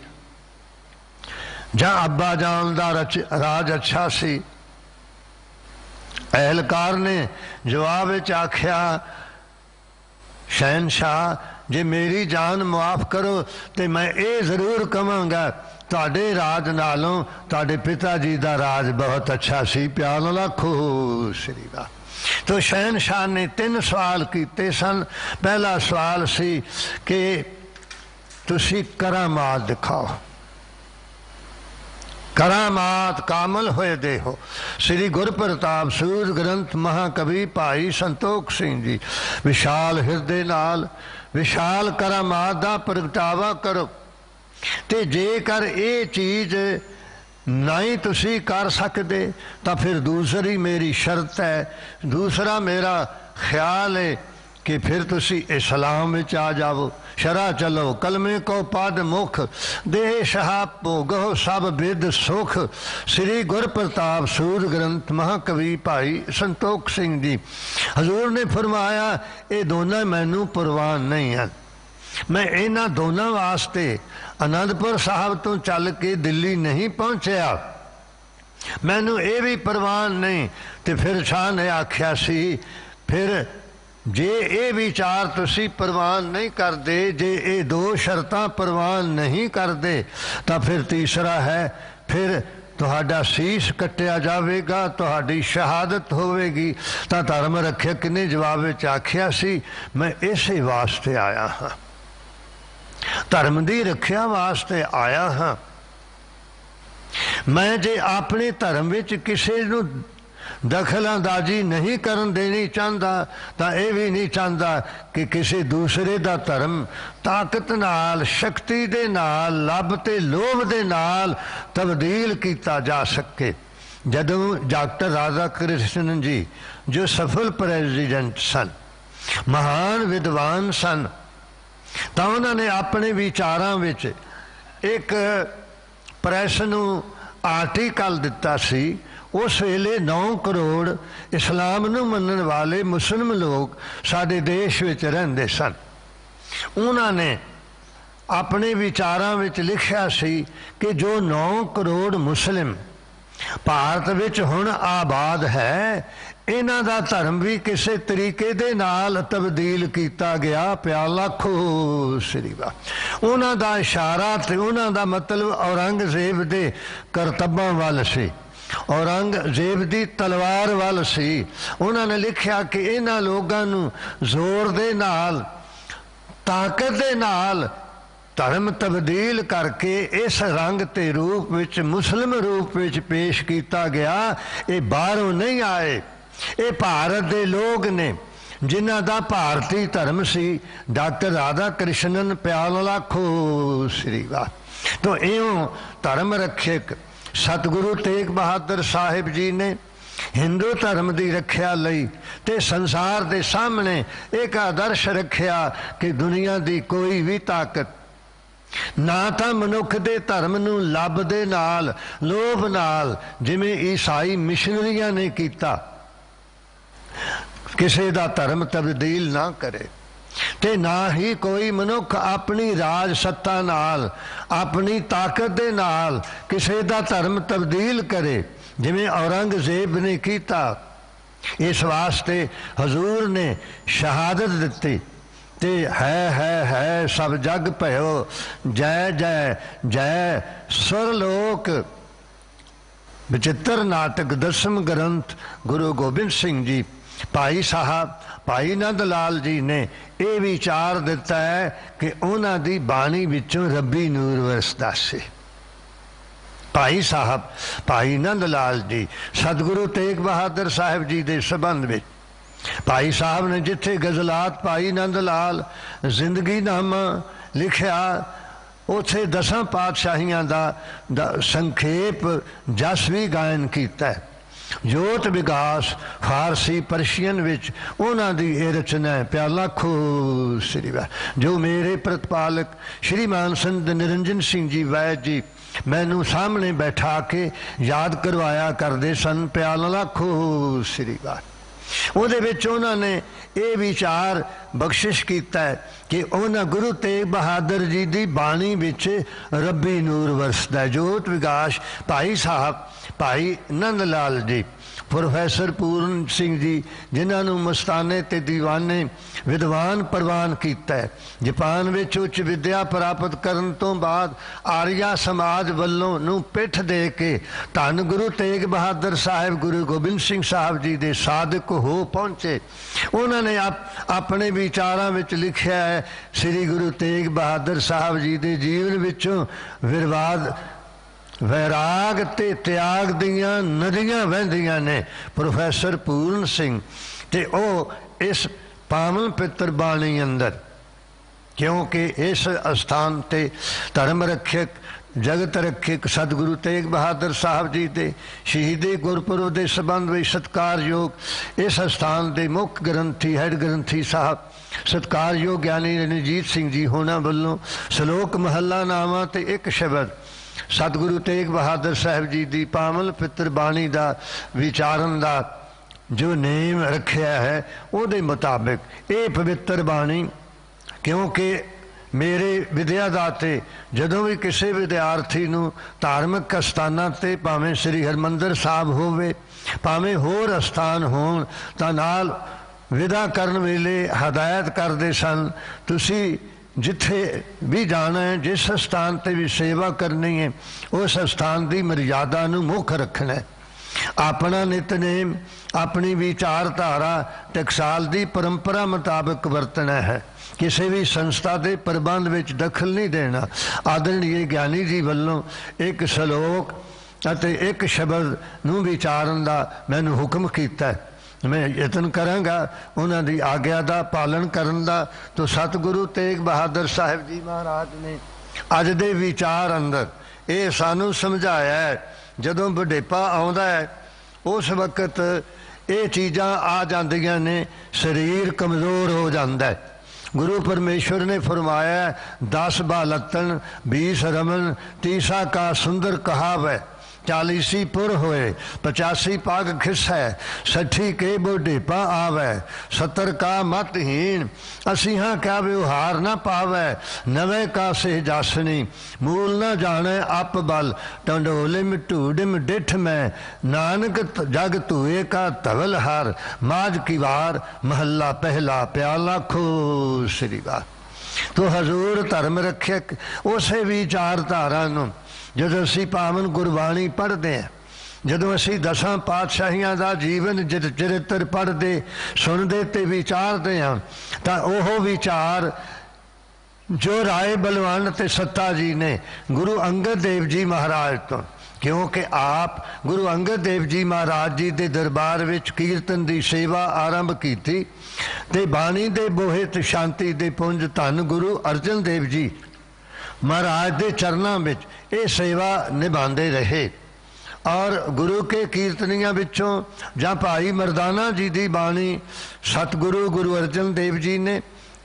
जां अब्बा जान दा राज अच्छा सी। एहलकार ने जवाब विच आख्या, शहनशाह जे मेरी जान मुआफ करो तो मैं ये जरूर कहांगा तुहाडे राज नालों तुहाडे पिता जी का राज बहुत अच्छा सी। प्याल लाखो श्री वाह। तो शहनशाह ने 3 सवाल किए सन। पहला सवाल सी कि तुसी करामात दिखाओ, करामात कामल होए दे हो। श्री गुरप्रताप सूद ग्रंथ महाकवि भाई संतोख सिंह जी विशाल हिरदे नाल विशाल करामात दा प्रगटावा करो। ते जेकर ये चीज़ नहीं तुसी कर सकते तो फिर दूसरी मेरी शर्त है, दूसरा मेरा ख्याल है कि फिर तुसी इस्लाम में आ जाओ। शरा चलो कलमे को पद मुख, देह शहाब भोगो सब विद सुख। श्री गुरप्रताप सूद ग्रंथ महाकवि भाई संतोख सिंह जी हजूर ने फरमाया, ये दोनों मैनू परवान नहीं हैं। मैं इन्हां दोनों वास्ते आनंदपुर साहब तो चल के दिल्ली नहीं पहुँचया, मैनू ये भी परवान नहीं। तो फिर शाह ने आख्या सी, फिर जे ये विचार तुसी परवान नहीं करते, जे ये 2 शर्तां परवान नहीं करते, तो फिर तीसरा है, फिर तुहाडा शीश कट्टिया जाएगा, तुहाडी शहादत होवेगी। तो धर्म रखियक ने जवाब विच आख्या सी, मैं इसे वास्ते आया हाँ, धर्म की रखिया वास्ते आया हाँ। मैं जे अपने धर्म विच किसी नूं दखलअंदाजी नहीं करन देनी चाहता, तो यह भी नहीं चाहता कि किसी दूसरे का धर्म ताकत नाल, शक्ति दे नाल, लब ते लोभ दे नाल तब्दील किया जा सके। जदों डॉक्टर राधा कृष्णन जी जो सफल प्रेजिडेंट सन, महान विद्वान सन, तो उन्होंने अपने विचारों विच एक प्रैस नूं आर्टिकल दिता सी। उस वेले 9 करोड़ इस्लाम नूं मनण वाले मुस्लिम लोग साडे देश विच रहिंदे सन। उन्होंने अपने विचारों विच लिखिया सी कि जो 9 करोड़ मुस्लिम भारत विच हुण आबाद है, इन्हां दा धर्म भी किसी तरीके दे नाल तब्दील किया गया। प्यार लाखो श्री वाह। उन्हां दा इशारा ते उन्हां दा मतलब औरंगजेब दे करतबां वल सी, औरंगजेब की तलवार वाल सी। उन्होंने लिखा कि इन्हां लोगों नूं जोर दे नाल, ताकत दे नाल धर्म तब्दील करके इस रंग ते रूप विच, मुस्लिम रूप विच पेश किया गया। ये बाहरों नहीं आए, ये भारत दे लोग ने जिन्हां दा भारती धर्म सी। डॉक्टर राधा कृष्णन प्याल लाखो श्री वाह। तो इउं धर्म रक्षक सतगुरु तेग बहादुर साहिब जी ने हिंदू धर्म की रखिया लई ते संसार के सामने एक आदर्श रखिया कि दुनिया की कोई भी ताकत ना तो मनुख के धर्म नूं लब दे नाल, लोभ नाल, जिवें ईसाई मिशनरियां ने किया, किसी का धर्म तब्दील ना करे, ते ना ही कोई मनुख अपनी राज सत्ता नाल, अपनी ताकत दे नाल किसी का धर्म तब्दील करे जिवें औरंगजेब ने किया। इस वास्ते हजूर ने शहादत दिती ते है सब जग भयो, जय जय जय सुरलोक। विचित्र नाटक 10वें ग्रंथ गुरु गोबिंद सिंह जी भाई साहब भाई नंद लाल जी ने यह विचार दिता है कि उन्हों की बाणी विचों रब्बी नूर वरसदा सी। भाई साहब भाई नंद लाल जी सतगुरु तेग बहादुर साहिब जी के संबंध में भाई साहब ने जिथे गजलात भाई नंद लाल जिंदगी नामा लिखिया, उथे 10 पातशाहियां दा संखेप जस भी गायन किया है। जोत विकास फारसी परशियन विच उन्हां दी ये रचना है। प्याला खो श्री वाह जो मेरे प्रतिपालक श्रीमान संत निरंजन सिंह जी वैद जी मैनू सामने बैठा के याद करवाया करते सन। प्याला खो श्री वाह ਉਹਦੇ ਵਿੱਚ ਉਹਨਾਂ ਨੇ ਇਹ ਵਿਚਾਰ ਬਖਸ਼ਿਸ਼ ਕੀਤਾ ਹੈ ਕਿ ਉਹਨਾਂ ਗੁਰੂ ਤੇਗ ਬਹਾਦਰ ਜੀ ਦੀ ਬਾਣੀ ਵਿੱਚ ਰੱਬੀ ਨੂਰ ਵਰਸਦਾ ਹੈ। ਜੋਤ ਵਿਕਾਸ ਭਾਈ ਸਾਹਿਬ ਭਾਈ ਨੰਦ ਲਾਲ ਜੀ प्रोफैसर पूर्ण सिंह जी जिन्होंने मस्ताने ते दीवाने विद्वान प्रवान किया है। जापान में उच्च विद्या प्राप्त करने तो बाद आर्या समाज वालों नूं पिठ दे के धन गुरु तेग बहादुर साहिब गुरु गोबिंद सिंह साहब जी दे साधक हो पहुँचे। उन्होंने अपने विचारों में लिखा है श्री गुरु तेग बहादुर साहब जी के जीवन विचों विरवाद वैराग ते त्याग दियां नदियां वहदियां ने। प्रोफैसर पूर्ण सिंह ते ओ इस पावन पितर बाणी अंदर क्योंकि इस स्थान ते धर्म रक्षक जगत रक्षक सतगुरु तेग बहादुर साहब जी के शहीदी गुरपुरब के संबंध में सत्कारयोग इस स्थान के मुख्य ग्रंथी हैड ग्रंथी साहब सत्कारयोग ज्ञानी रणजीत सिंह जी होना वालों सलोक महला नामा ते एक शब्द सतगुरु तेग बहादुर साहब जी की पावन पितर बाणी का विचारन का जो नेम रखा है उसके मुताबिक ये पवित्र बाणी क्योंकि मेरे विद्यादाते जदों भी किसी विद्यार्थी नूं धार्मिक अस्थानां ते भावें श्री हरमंदर साहब होवे भावें होर अस्थान होण तां नाल विदा करन वेले हदायत करदे सन तुसी जिथे भी जाना है जिस स्थान पर भी सेवा करनी है उस स्थान की मर्यादा नूं मुख रखना है। अपना नितनेम अपनी विचारधारा टकसाल की परंपरा मुताबिक वरतना है। किसी भी संस्था के प्रबंध में दखल नहीं देना। आदरणीय ज्ञानी जी वालों एक सलोक अते एक शब्द नूं विचारन का मैनूं हुक्म किया है। मैं यतन करांगा उन्होंने आग्या का पालन करन दा। तो सतगुरु तेग बहादुर साहिब जी महाराज ने अज दे विचार अंदर ये सानू समझाया है। जदों बुढ़ेपा आउंदा है उस वक्त ये चीज़ां आ जांदियां ने शरीर कमज़ोर हो जाता है। गुरु परमेश्वर ने फरमाया 10 बालतन 20 रमन 30 का सुंदर कहावै 40 पुर होए 85 पाग खिस्सै 60 के बुढ़ेपा आवै 70 का मतहीन 80 क्या व्यवहार न पावै 90 का सेहजासनी मूल न जाने अप बल टंडोलिम ढूडिम डिठ में नानक जग तुए का धवल हार माज की वार महला पहला प्याला खो श्री वाह। तो हजूर धर्म रक्षक उसे विचारधारा नूं जदों असीं पावन गुरबाणी पढ़ते हैं जदों असीं 10 पातशाहियां का जीवन चरित्र पढ़ते सुनते ते विचारते हैं तो वह विचार जो राय बलवान ते सत्ता जी ने गुरु अंगद देव जी महाराज तो क्योंकि आप गुरु अंगद देव जी महाराज जी के दरबार विच कीर्तन की सेवा आरंभ की ते बाणी दे बोहे ते शांति दे पुंज धन गुरु अर्जन देव जी महाराज के चरणों में ये सेवा निभाते रहे। और गुरु के कीर्तनियां विचों जां भाई मरदाना जी की बाणी सतगुरु गुरु अर्जन देव जी ने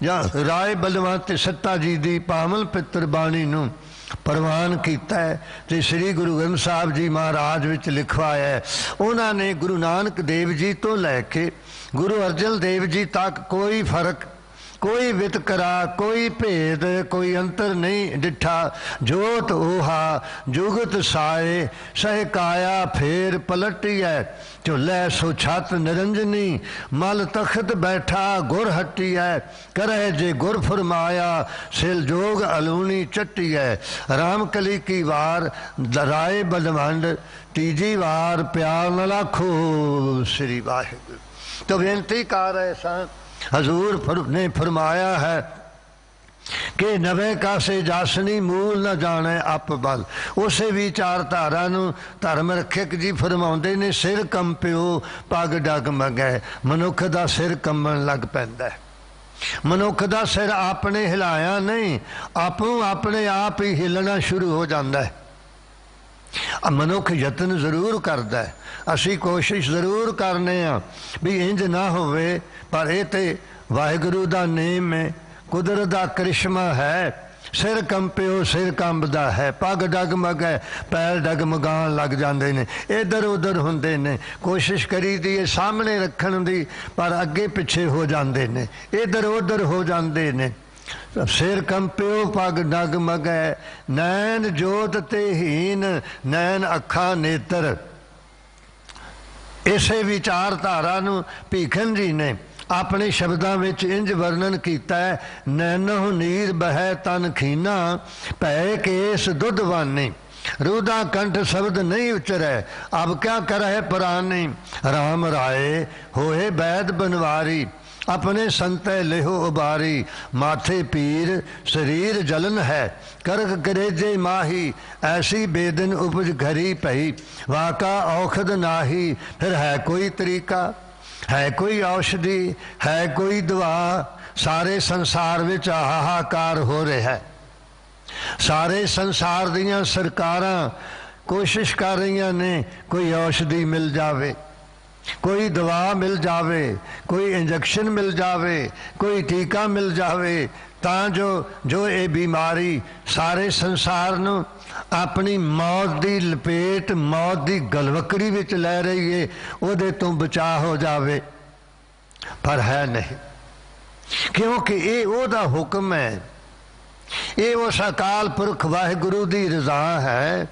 या राय बलवंत सत्ता जी की पावन पितर बाणी नूं प्रवान किया है तो श्री गुरु ग्रंथ साहब जी महाराज विच लिखवाया है। उन्होंने गुरु नानक देव जी तो लैके गुरु अर्जन देव जी तक कोई फर्क कोई वितकरा कोई भेद कोई अंतर नहीं डिठा। जोत ओहा जुगत साए सहकाया फेर पलटी है झुलै सो छत निरंजनी मल तखत बैठा गुर हट्टी है करे जे गुर फरमाया सिल जोग अलूनी चट्टी है। राम कली की वार राय बलवंड तीजी वार प्यार न लाखो श्री वाहिगुरू। तो बेनती कर रहे सन हजूर ने फरमाया है कि 90 का से जासनी मूल न जाने अप बल। उसे विचारधारा धर्म रक्षक जी फरमाते ने सिर कंप्यो पग डगमगै मनुख का सिर कंबन लग पैंदा है। मनुख का सिर आपने हिलाया नहीं आपू अपने आप ही हिलना शुरू हो जाता है। ਮਨੁੱਖ ਯਤਨ ਜ਼ਰੂਰ ਕਰਦਾ, ਅਸੀਂ ਕੋਸ਼ਿਸ਼ ਜ਼ਰੂਰ ਕਰਨੇ ਆ ਵੀ ਇੰਜ ਨਾ ਹੋਵੇ, ਪਰ ਇਹ ਤੇ ਵਾਹਿਗੁਰੂ ਦਾ ਨੇਮ ਹੈ, ਕੁਦਰਤ ਦਾ ਕਰਿਸ਼ਮਾ ਹੈ। ਸਿਰ ਕੰਪਿਓ ਸਿਰ ਕੰਬਦਾ ਹੈ, ਪੱਗ ਡਗਮਗ ਹੈ, ਪੈਰ ਡਗਮਗਾਉਣ ਲੱਗ ਜਾਂਦੇ ਨੇ, ਇੱਧਰ ਉੱਧਰ ਹੁੰਦੇ ਨੇ। ਕੋਸ਼ਿਸ਼ ਕਰੀ ਦੀ ਹੈ ਸਾਹਮਣੇ ਰੱਖਣ ਦੀ, ਪਰ ਅੱਗੇ ਪਿੱਛੇ ਹੋ ਜਾਂਦੇ ਨੇ, ਇੱਧਰ ਉੱਧਰ ਹੋ ਜਾਂਦੇ ਨੇ। ਸਿਰ ਕੰਪਿਓ ਪੱਗ ਡਗਮਗੈ, ਨੈਣ ਜੋਤ ਤੇ ਹੀਨ, ਨੈਣ ਅੱਖਾਂ ਨੇਤਰ। ਇਸੇ ਵਿਚਾਰਧਾਰਾ ਨੂੰ ਭੀਖਨ ਜੀ ਨੇ ਆਪਣੇ ਸ਼ਬਦਾਂ ਵਿੱਚ ਇੰਜ ਵਰਣਨ ਕੀਤਾ ਹੈ, ਨੈਣੋ ਨੀਰ ਬਹਿ ਤਨ ਖੀਨਾ, ਭੈ ਕੇਸ ਦੁੱਧਵਾਨੀ, ਰੂਦਾ ਕੰਠ शब्द नहीं उचरै, अब क्या करह प्राणी, राम राय होए बैद बनवारी, अपने संतै लेहो उबारी, माथे पीर शरीर जलन है, करक करेजे माही, ऐसी बेदन उपज घरी पई, वाका औखद नाही, फिर है कोई तरीका, है कोई औषधि, है कोई दवा। सारे संसार विच हाहाकार हो रहा है, सारे संसार दियां सरकारां कोशिश कर रही ने कोई औषधि मिल जावे, कोई दवा मिल जावे, कोई इंजेक्शन मिल जावे, कोई टीका मिल जावे, तां जो ये बीमारी सारे संसार नूं अपनी मौत की लपेट, मौत की गलवकड़ी विच लै रही है, उहदे तो बचा हो जावे। पर है नहीं, क्योंकि ये उहदा हुक्म है, ये उस अकाल पुरख वाहिगुरू की रजा है,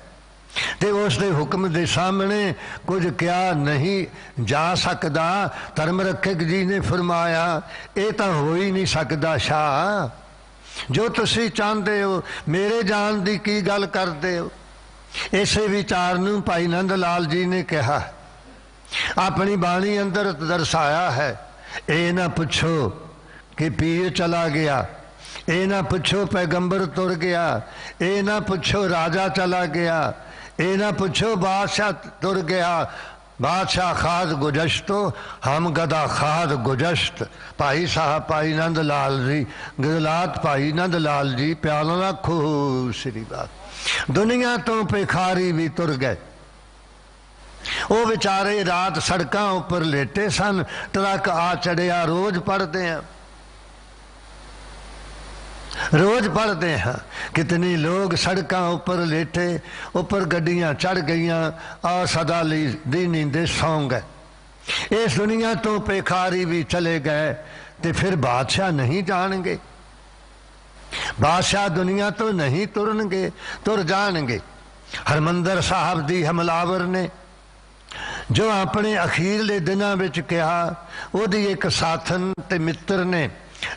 तो उसके हुक्म के सामने कुछ क्या नहीं जा सकता। धर्म रखक जी ने फरमाया ये तो हो ही नहीं सकता शाह, जो तुसी चाहते हो मेरे जान की की गल करते हो। इसे विचार नूं भाई नंद लाल जी ने कहा, अपनी बाणी अंदर दर्शाया है, ये ना पूछो कि पीर चला गया, ये ना पूछो पैगंबर तुर गया, ये ना पूछो राजा चला गया, ये ना पूछो बादशाह तुर गया, बादशाह खाद गुजश्तो हम गदा खाद गुजश्त। भाई साहब भाई नंद लाल जी गजलात, भाई नंद लाल जी प्याला रखो श्री बात। दुनिया तो भिखारी भी तुर गए, वो बेचारे रात सड़कों उपर लेटे सन, ट्रक आ चढ़िया, रोज पढ़ते हैं, रोज पढ़ते हैं कितने लोग सड़कों उपर लेटे, ऊपर गड्डियां चढ़ गईयां और सदा दी नींदे सौ गए। इस दुनिया तो भिखारी भी चले गए, तो फिर बादशाह नहीं जाएंगे, बादशाह दुनिया तो नहीं तुरनगे, तुर जाएंगे। हरमंदर साहब दी हमलावर ने जो अपने अखीरले दिनों विच कहा, उहदी एक साथन ते मित्र ने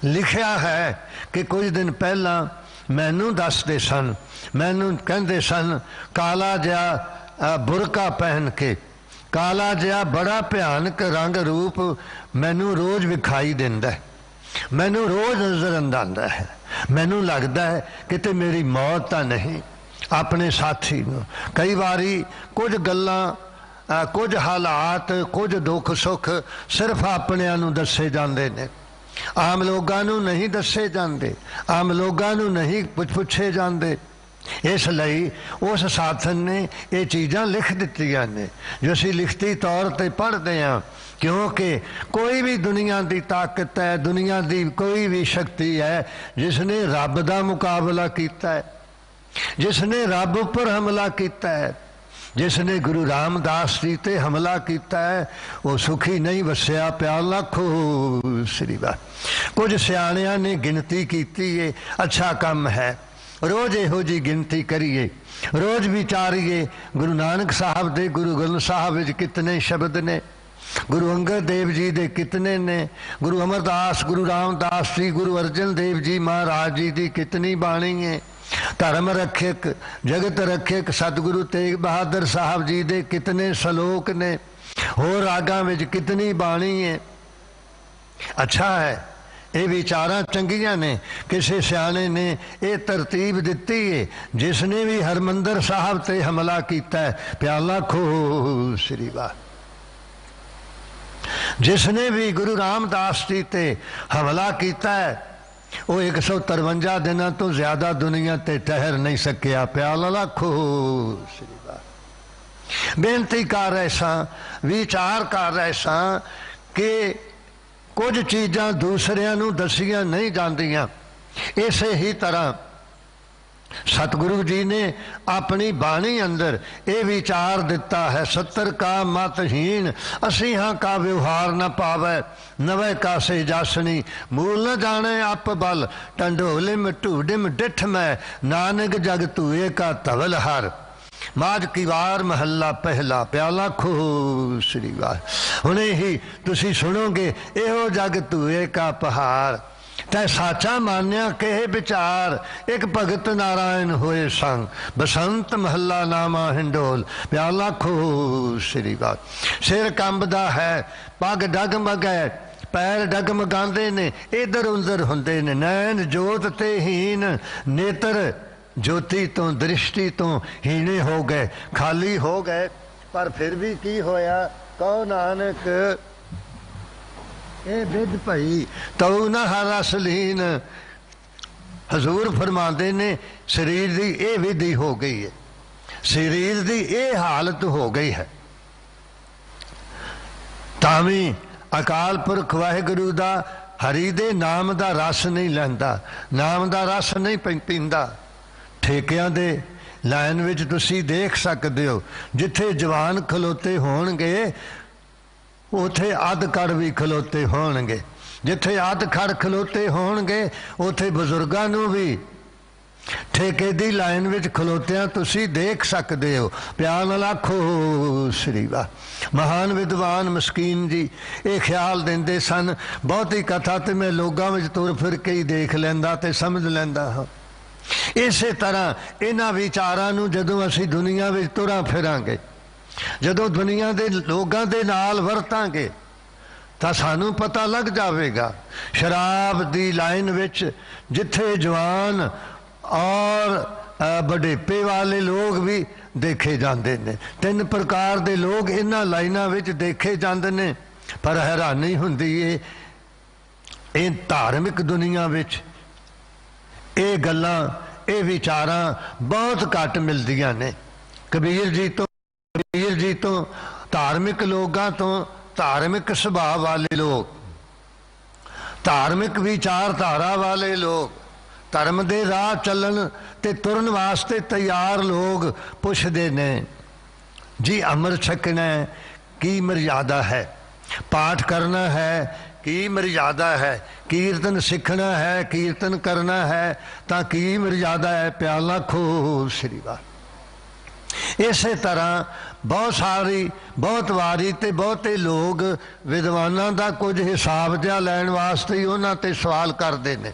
लिखिया है कि कुछ दिन पहला मैनू दसदे सन, मैनू कहंदे सन काला जिहा बुरका पहन के, काला जिहा बड़ा भयानक रंग रूप मैनू रोज विखाई दिंदा है, मैनू रोज नजर आंदा है, मैनू लगता है किते मेरी मौत तो नहीं। अपने साथी नूं कई बारी कुछ गल्लां, कुछ हालात, कुछ दुख सुख सिर्फ अपनिआं नूं दसे जांदे ने, आम लोगों नूं नहीं दसे जाते, आम लोगों नूं नहीं पुछे जाते। इसलिए उस साथन ने ये चीज़ां लिख दित्तियां ने जो असीं लिखती तौर पर पढ़ते हैं, क्योंकि कोई भी दुनिया की ताकत है, दुनिया की कोई भी शक्ति है जिसने रब का मुकाबला किया है, जिसने रब उपर हमला किया है, जिसने गुरु रामदास जी ते हमला किया है, वो सुखी नहीं वसिया प्या लाखो श्री बात। कुछ सियाणियां ने गिनती की है, अच्छा कम है, रोज यहो जी गिनती करिए, रोज विचारिए गुरु नानक साहब दे गुरु ग्रंथ साहब विच कितने शब्द ने, गुरु अंगद देव जी दे कितने ने, गुरु अमरदास गुरु रामदास जी गुरु अर्जन देव जी महाराज जी की कितनी बाणी है, धर्म रक्षक जगत रक्षक सतगुरु तेग बहादुर साहब जी दे कितने सलोक ने, होर रागां विच कितनी बाणी है। अच्छा है, ये विचारां चंगियां ने, किसी सियाणे ने ये तरतीब दिती है, जिसने भी हरमंदर साहब ते हमला किया है प्याला खो श्री वाह, जिसने भी गुरु रामदास जी ते हमला किया है वो 153 दिनों तो ज्यादा दुनिया ते ठहर नहीं सकिया प्याला लाखो श्री वाह। बेनती कर रहे सां, विचार कर रहे सां कि कुछ चीज़ां दूसरिਆਂ ਨੂੰ दसियां नहीं ਜਾਂਦੀਆਂ। इसे ही तरह सतगुरु जी ने अपनी बाणी अंदर ये विचार दिता है, 70 का मतहीन असी हाँ का व्यवहार न पावै, नवे का से जासनी मूल न जाने अप बल, टंडोलिम ढूडिम डिठ में नानक जग तुए का तवल हर। माज की वार महला पहला प्याला खो श्री वार। हुणे ही तुसी सुनोगे एहो जग तुए का पहाड़, तै साचा मान्या कहे विचार, एक भगत नारायण होए संग, बसंत महला नामा हिंडोल प्याला खो श्री वार। सिर कंबदा है, पग डगमग है, पैर डगमगांदे ने, इधर उधर हुंदे ने, नैन जोत ते हीन, नेत्र ज्योति तो दृष्टि तो हीने हो गए, खाली हो गए। पर फिर भी की होया, कहो नानक ए विद भई तऊ ना हर असलीन। हजूर फरमाते ने शरीर की ये विधि हो गई है, शरीर की ये हालत हो गई है, तावी अकाल पुरख वाहिगुरु दा हरि दे नाम दा रस नहीं लैंदा, नाम दा रस नहीं पींदा। ठेकिਆਂ दे लाइन विच तुसी देख सकते हो, जिथे जवान खलोते होणगे उथे अध कड़ भी खलोते होणगे, जिथे अध खड़ खलोते होणगे उथे बजुर्गां नूं भी ठेके दी लाइन विच खलोतियां तुसी देख सकते हो। प्यार नाल आखो श्री वाह। महान विद्वान मस्कीन जी ये ख्याल देंदे सन, बहुती कथा तो मैं लोगां विच तुर फिर के ही देख लैंदा ते समझ लैंदा हाँ। इसे तरह इन्हां विचारां नूं जदों असीं दुनिया विच तुरां फिरांगे, जदों दुनिया के लोगों के नाल वरतांगे तो सानू पता लग जाएगा। शराब की लाइन विच जिथे जवान और बड़ेपे वाले लोग भी देखे जाते हैं, 3 प्रकार के लोग इन्हां लाइनां विच देखे जाते हैं। पर हैरानी हुंदी है ये धार्मिक दुनिया विच ये गल्लां ये विचारां बहुत घट मिलदियां ने। कबीर जी तो धार्मिक लोगों तो धार्मिक स्वभाव वाले लोग, धार्मिक विचारधारा वाले लोग, धर्म के राह चलन ते तुरन वास्ते तैयार लोग पुछदे ने जी अमृत छकना है की मर्यादा है, पाठ करना है की मर्यादा है, कीर्तन सीखना है कीर्तन करना है तां की मर्यादा है, प्याला खो श्री वाह। इसे तरह बहुत वारी ते बहुते लोग विद्वानां दा कुछ हिसाब जिहा लैण वास्ते ही उन्हां ते सवाल करते हैं।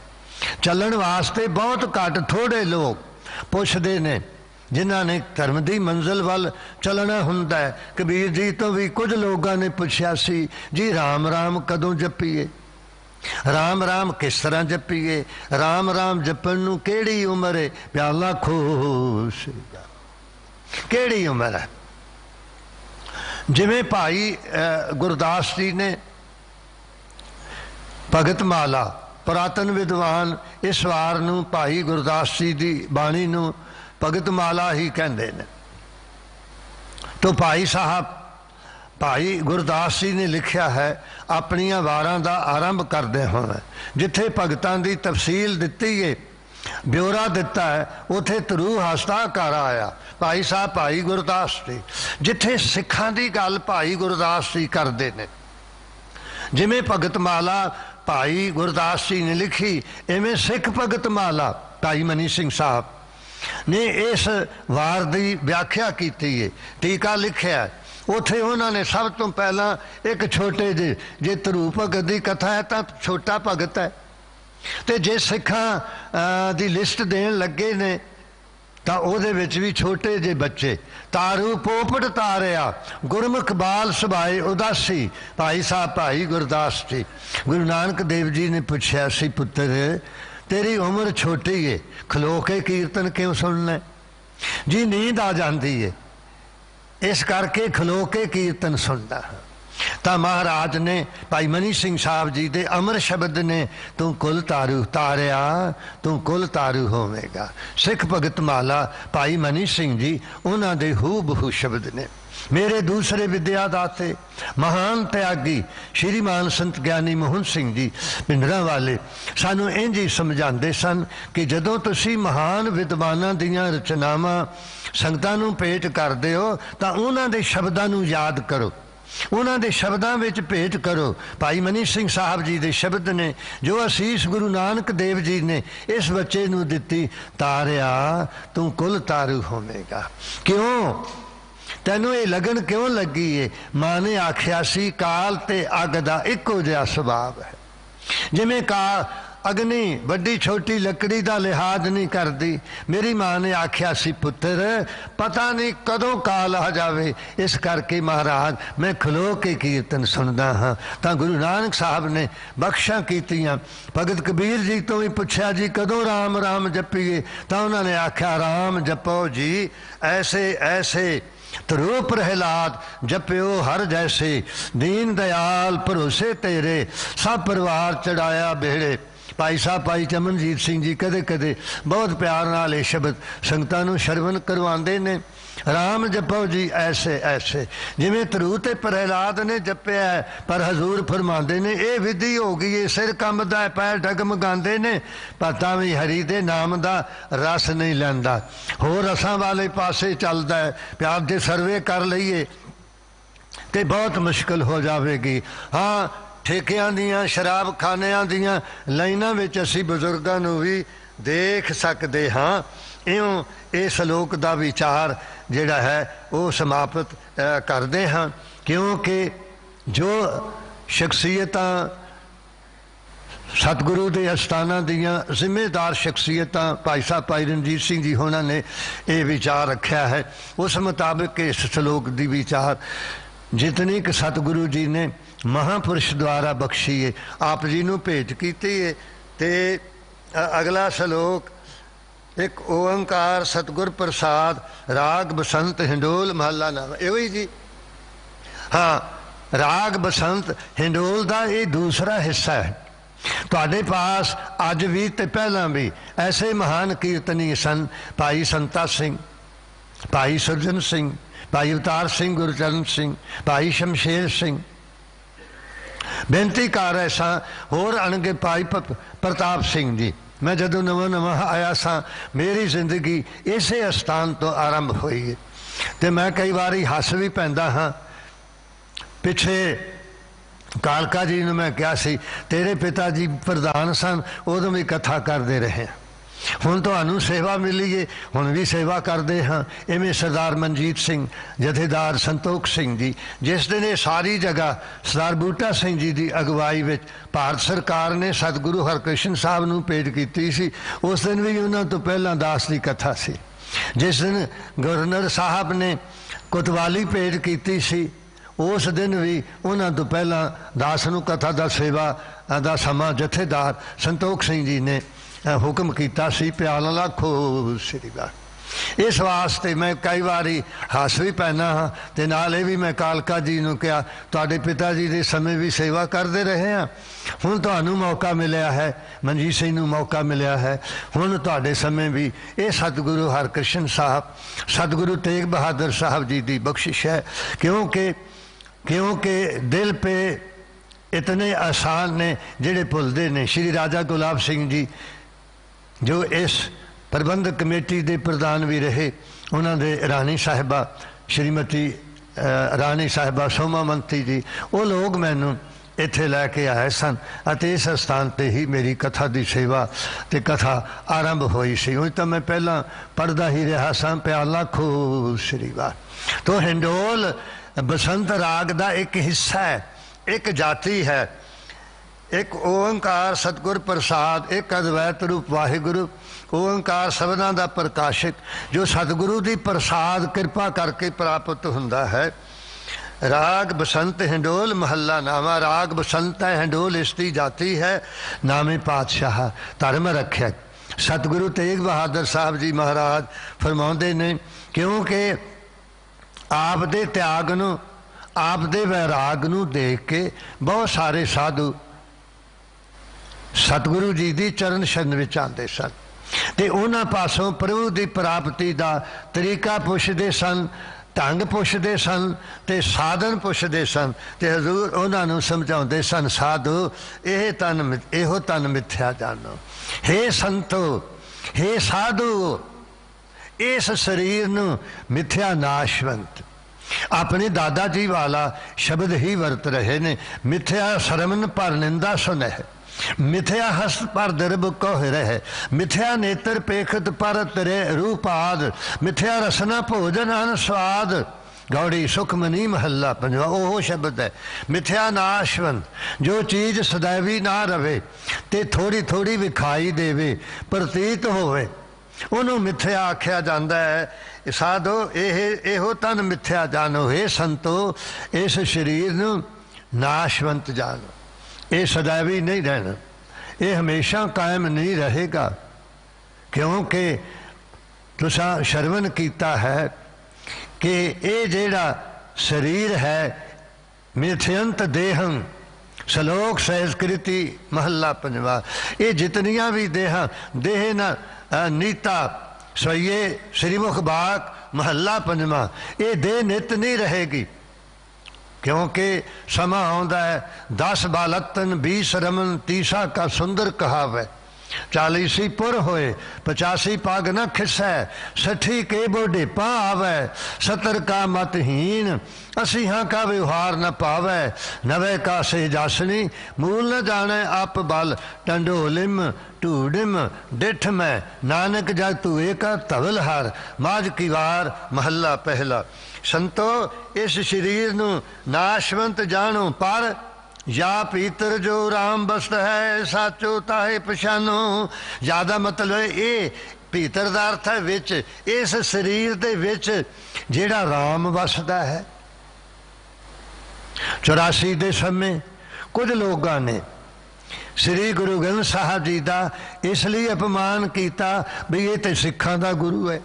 चलन वास्ते बहुत घट थोड़े लोग पुछदे ने जिन्हां ने धर्म की मंजिल वल चलना हुंदा है। कबीर जी तो भी कुछ लोगों ने पूछा सी जी राम राम कदों जपीए, राम राम किस तरह जपीए, राम राम जपण नूं किहड़ी उम्र है, प्याला खोश केड़ी उम्र है। जिमें भाई गुरदास जी ने भगत माला पुरातन विद्वान इस वार नूं भाई गुरदास जी की बाणी नूं भगत माला ही कहते हैं। तो भाई साहब भाई गुरदास जी ने लिखा है अपनिया वारां दा आरंभ करदे होण जिथे भगतां दी तफसील दिती है, ब्यौरा दिता है, उथे तरू हसता कर आया भाई साहब भाई गुरदास जी। जिथे सिखां दी गल भाई गुरदास जी करते हैं, जिमें भगत माला भाई गुरदास जी ने लिखी, इवें सिख भगत माला भाई मनी सिंह साहब ने इस वार की व्याख्या की है, टीका लिखा है। उथे उन्होंने सब तो पहला एक छोटे जे तरू भगत की कथा है तो छोटा भगत है, तो जे सिखां दी लिस्ट देन लगे ने तो ਉਹਦੇ ਵਿੱਚ भी छोटे जे बच्चे तारू पोपट तारिया गुरमुख बाल सुभाए उदासी भाई साहब भाई गुरदास जी। गुरु नानक देव जी ने पूछा सी पुत्र तेरी उम्र छोटी है, खलो के कीर्तन क्यों सुनना है? जी नींद आ जाती है, इस करके खलो के कीर्तन सुनता। ਤਾਂ ਮਹਾਰਾਜ ਨੇ ਭਾਈ ਮਨੀ ਸਿੰਘ ਸਾਹਿਬ ਜੀ ਦੇ ਅਮਰ ਸ਼ਬਦ ਨੇ, ਤੂੰ ਕੁਲ ਤਾਰੂ ਤਾਰਿਆ ਤੂੰ ਕੁਲ ਤਾਰੂ ਹੋਵੇਗਾ। ਸਿੱਖ ਭਗਤ ਮਾਲਾ ਭਾਈ ਮਨੀ ਸਿੰਘ ਜੀ ਉਹਨਾਂ ਦੇ ਹੂ ਬਹੂ ਸ਼ਬਦ ਨੇ। मेरे दूसरे विद्यादाते महान त्यागी श्रीमान संत ज्ञानी मोहन सिंह जी पिंडरा वाले सानू इंज ही समझाते सन कि जदों तुसी महान विद्वानां दीयां रचनावां संगतां नूं भेंट करदे हो तां उन्हां दे शब्दां नूं याद करो, उन्हां दे शब्दां विच भेंट करो। भाई मनी सिंह साहब जी दे शब्द ने जो असीस गुरु नानक देव जी ने इस बच्चे नूं दित्ती, तारिया तू कुल तारू होवेगा। क्यों तैनू ये लगन क्यों लगी है? मां ने आख्या सी काल ते अग दा इक्को जिहा सुभाव है। जिवें काल अग्नि वड्डी छोटी लकड़ी का लिहाज नहीं करती, मेरी मां ने आख्या सी पुत्र पता नहीं कदों काल आ जावे, इस करके महाराज मैं खलो के कीर्तन सुनदा हाँ। तो गुरु नानक साहब ने बख्शा कीतियां। भगत कबीर जी तो भी पूछा जी कदों राम राम जपीए, तो उन्होंने आख्या राम जपो जी ऐसे ऐसे ध्रुव प्रहलाद जप्यो हर जैसे, दीन दयाल भरोसे तेरे सब परिवार चढ़ाया बेड़े। भाई साहब भाई चमनजीत सिंह जी कदे कदे बहुत प्यार नाल ये शब्द संगतां नूं श्रवण करवाते ने। राम जपो जी ऐसे ऐसे, जिवें ध्रुव ते प्रहलाद ने जपिया है, पर हजूर फरमाते ने ये विधि हो गई है, सिर कंबदा है पैर डगमगाते ने, पर तां भी हरि दे नाम दा रस नहीं लैंदा, होर रसां वाले पासे चलदा है। प्यार दे सर्वे कर लईए ते बहुत मुश्किल हो जाएगी। हाँ ठेकियां दियां शराब खानियां दियां लाइनां विच असीं बुजुर्गां नूं भी देख सकते हाँ। इउं इस लोक दा विचार जिहड़ा है वो समाप्त करते हाँ, क्योंकि जो शख्सियतां सतगुरु के अस्थाना दियां जिम्मेदार शख्सियतां भाई साहब भाई रणजीत सिंह जी होना ने ये विचार रखा है, उस मुताबिक इस श्लोक की विचार जितनी कि सतगुरु जी ने महापुरुष द्वारा बख्शी है आप जी नूं भेंट कीती है। ते अगला श्लोक एक ओंकार सतगुर प्रसाद राग बसंत हिंडोल महला नाम यो ही जी। हाँ राग बसंत हिंडोल का ये दूसरा हिस्सा है। तुहाडे पास अज भी ते पहला भी ऐसे महान कीर्तनी सन, भाई संता सिंह, भाई सुरजन सिंह, भाई अवतार सिंह गुरचरण सिंह, भाई शमशेर सिंह, बेनती कर रहे सा होर अणगे भाई प्रताप सिंह जी। मैं जदों नवा नवा आया सा मेरी जिंदगी इसे अस्थान तो आरंभ हुई है, तो मैं कई बारी हस भी पैंदा हाँ। पिछे कालका जी ने मैं कहा सी तेरे पिता जी प्रधान सन, उदों भी कथा करते रहे, हुण तुहानूं सेवा मिली है हुण भी सेवा करते हाँ। इवें सरदार मनजीत सिंह जथेदार संतोख सिंह जी जिस दिन ये सारी जगह सरदार बूटा सिंह जी की अगवाई में भारत सरकार ने सतगुरु हरकृष्ण साहब नूं भेंट की सी, उस दिन भी उन्होंने तो पहला दास की कथा सी। जिस दिन गवर्नर साहब ने कोतवाली भेंट की सी, उस दिन भी उन्होंने तो पहला दास नूं कथा दा सेवा दा समा जथेदार संतोख सिंह जी ने हुक्म किया सी, प्याला लाखो श्रीवार। इस वास्ते मैं कई बारी हस भी पैना हाँ, तो नाले भी मैं कालका जी नूं कहा तुहाडे पिता जी के समय भी सेवा करते रहे हैं, हुण तुहानूं मौका मिलिया है, मनजीत सिंह नूं मौका मिलिया है, हुण तुहाडे समय भी ये सतगुरु हरकृष्ण साहब सतगुरु तेग बहादुर साहब जी की बख्शिश है। क्योंकि दिल पे इतने आसान ने जिहड़े भुलदे ने। श्री राजा गुलाब सिंह जी जो इस प्रबंधक कमेटी के प्रधान भी रहे, उन्होंने रानी साहिबा श्रीमती रानी साहिबा सोमामंती जी, वो लोग मैनू इत्थे लैके आए सन, इस स्थान पर ही मेरी कथा की सेवा तो कथा आरंभ हुई सी। उं तो मैं पहला पढ़दा ही रहा सा प्याला खो श्रीवार। तो हिंडोल बसंत राग का एक हिस्सा है, एक जाति है, एक ओंकार सतगुर प्रसाद, एक अद्वैत रूप वाहिगुरु। ओंकार सबना का प्रकाशक जो सतगुरु की प्रसाद कृपा करके प्राप्त हुंदा है। राग बसंत हिंडोल महला नामा, राग बसंत है हिंडोल इसकी जाति है, नामे पातशाह धर्म रखिया। सतगुरु तेग बहादुर साहब जी महाराज फरमाते ने क्योंकि आप दे त्याग नूं आप दे वैराग नूं देख के बहुत सारे साधु सतगुरु जी दी चरण शरण विच आंदे सन ते उन्हां पासों प्रभु दी प्राप्ति दा तरीका पुछदे सन, ढंग पुछदे सन ते साधन पुछदे सन ते हजूर उन्हां नूं समझाउंदे सन, साधु इहो तन मिथ्या जानो। हे संतो, हे साधु, इस शरीर नूं मिथ्या नाशवंत अपने दादा जी वाला शब्द ही वरत रहे ने। मिथ्या शरमन पर निंदा सुनह, मिथ्या हस्त पर दरब कह रहे, मिथ्या नेत्र पेखत पर तेरे रूपाद, मिथ्या रसना भोजन अन स्वाद, गौड़ी सुखमनी महला पंजवा। ओह शब्द है मिथ्या नाशवंत, जो चीज सदैवी ना रवे ते थोड़ी थोड़ी विखाई देवे प्रतीत होवे उन्होंने मिथ्या आख्या जाता है। साधो एहो तन मिथ्या जानो। हे संतो, इस शरीर नूं नाशवंत जानो, ये सदैवी नहीं रहना, ये हमेशा कायम नहीं रहेगा। क्योंकि तुसा श्रवण किया है कि ये जेड़ा शरीर है मिथ्यंत देहं, श्लोक संस्कृति महला पंजवा। ये जितनियां भी देह न नीता सवैये श्रीमुख बाग महला पंजवा, ये देह नित नहीं रहेगी। क्योंकि समा आउंदा है 10 बालतन 20 रमन 30 का सुंदर कहावै, 40 पुर होए 85 पाग न खिसै, 60 के बुढ़ेपा आवे 70 का मतहीन, 80 का व्यवहार न पावै, 90 का सेजासनी मूल न जाने आप बल, टंडोलिम ढूडिम डिठ में नानक जग तू एक धवल हर, माज की वार महला पहला। संतो, इस शरीर नूं नाशवंत जानो, पर या पीतर जो राम बसत है साचो ताहे पछानो। ज़्यादा मतलब ये पीतर दा अर्थ है विच, इस शरीर दे विच जेड़ा राम वसदा है। 84 दे समय कुछ लोगों ने श्री गुरु ग्रंथ साहब जी का इसलिए अपमान किया भी ये तो सिखां दा गुरु है,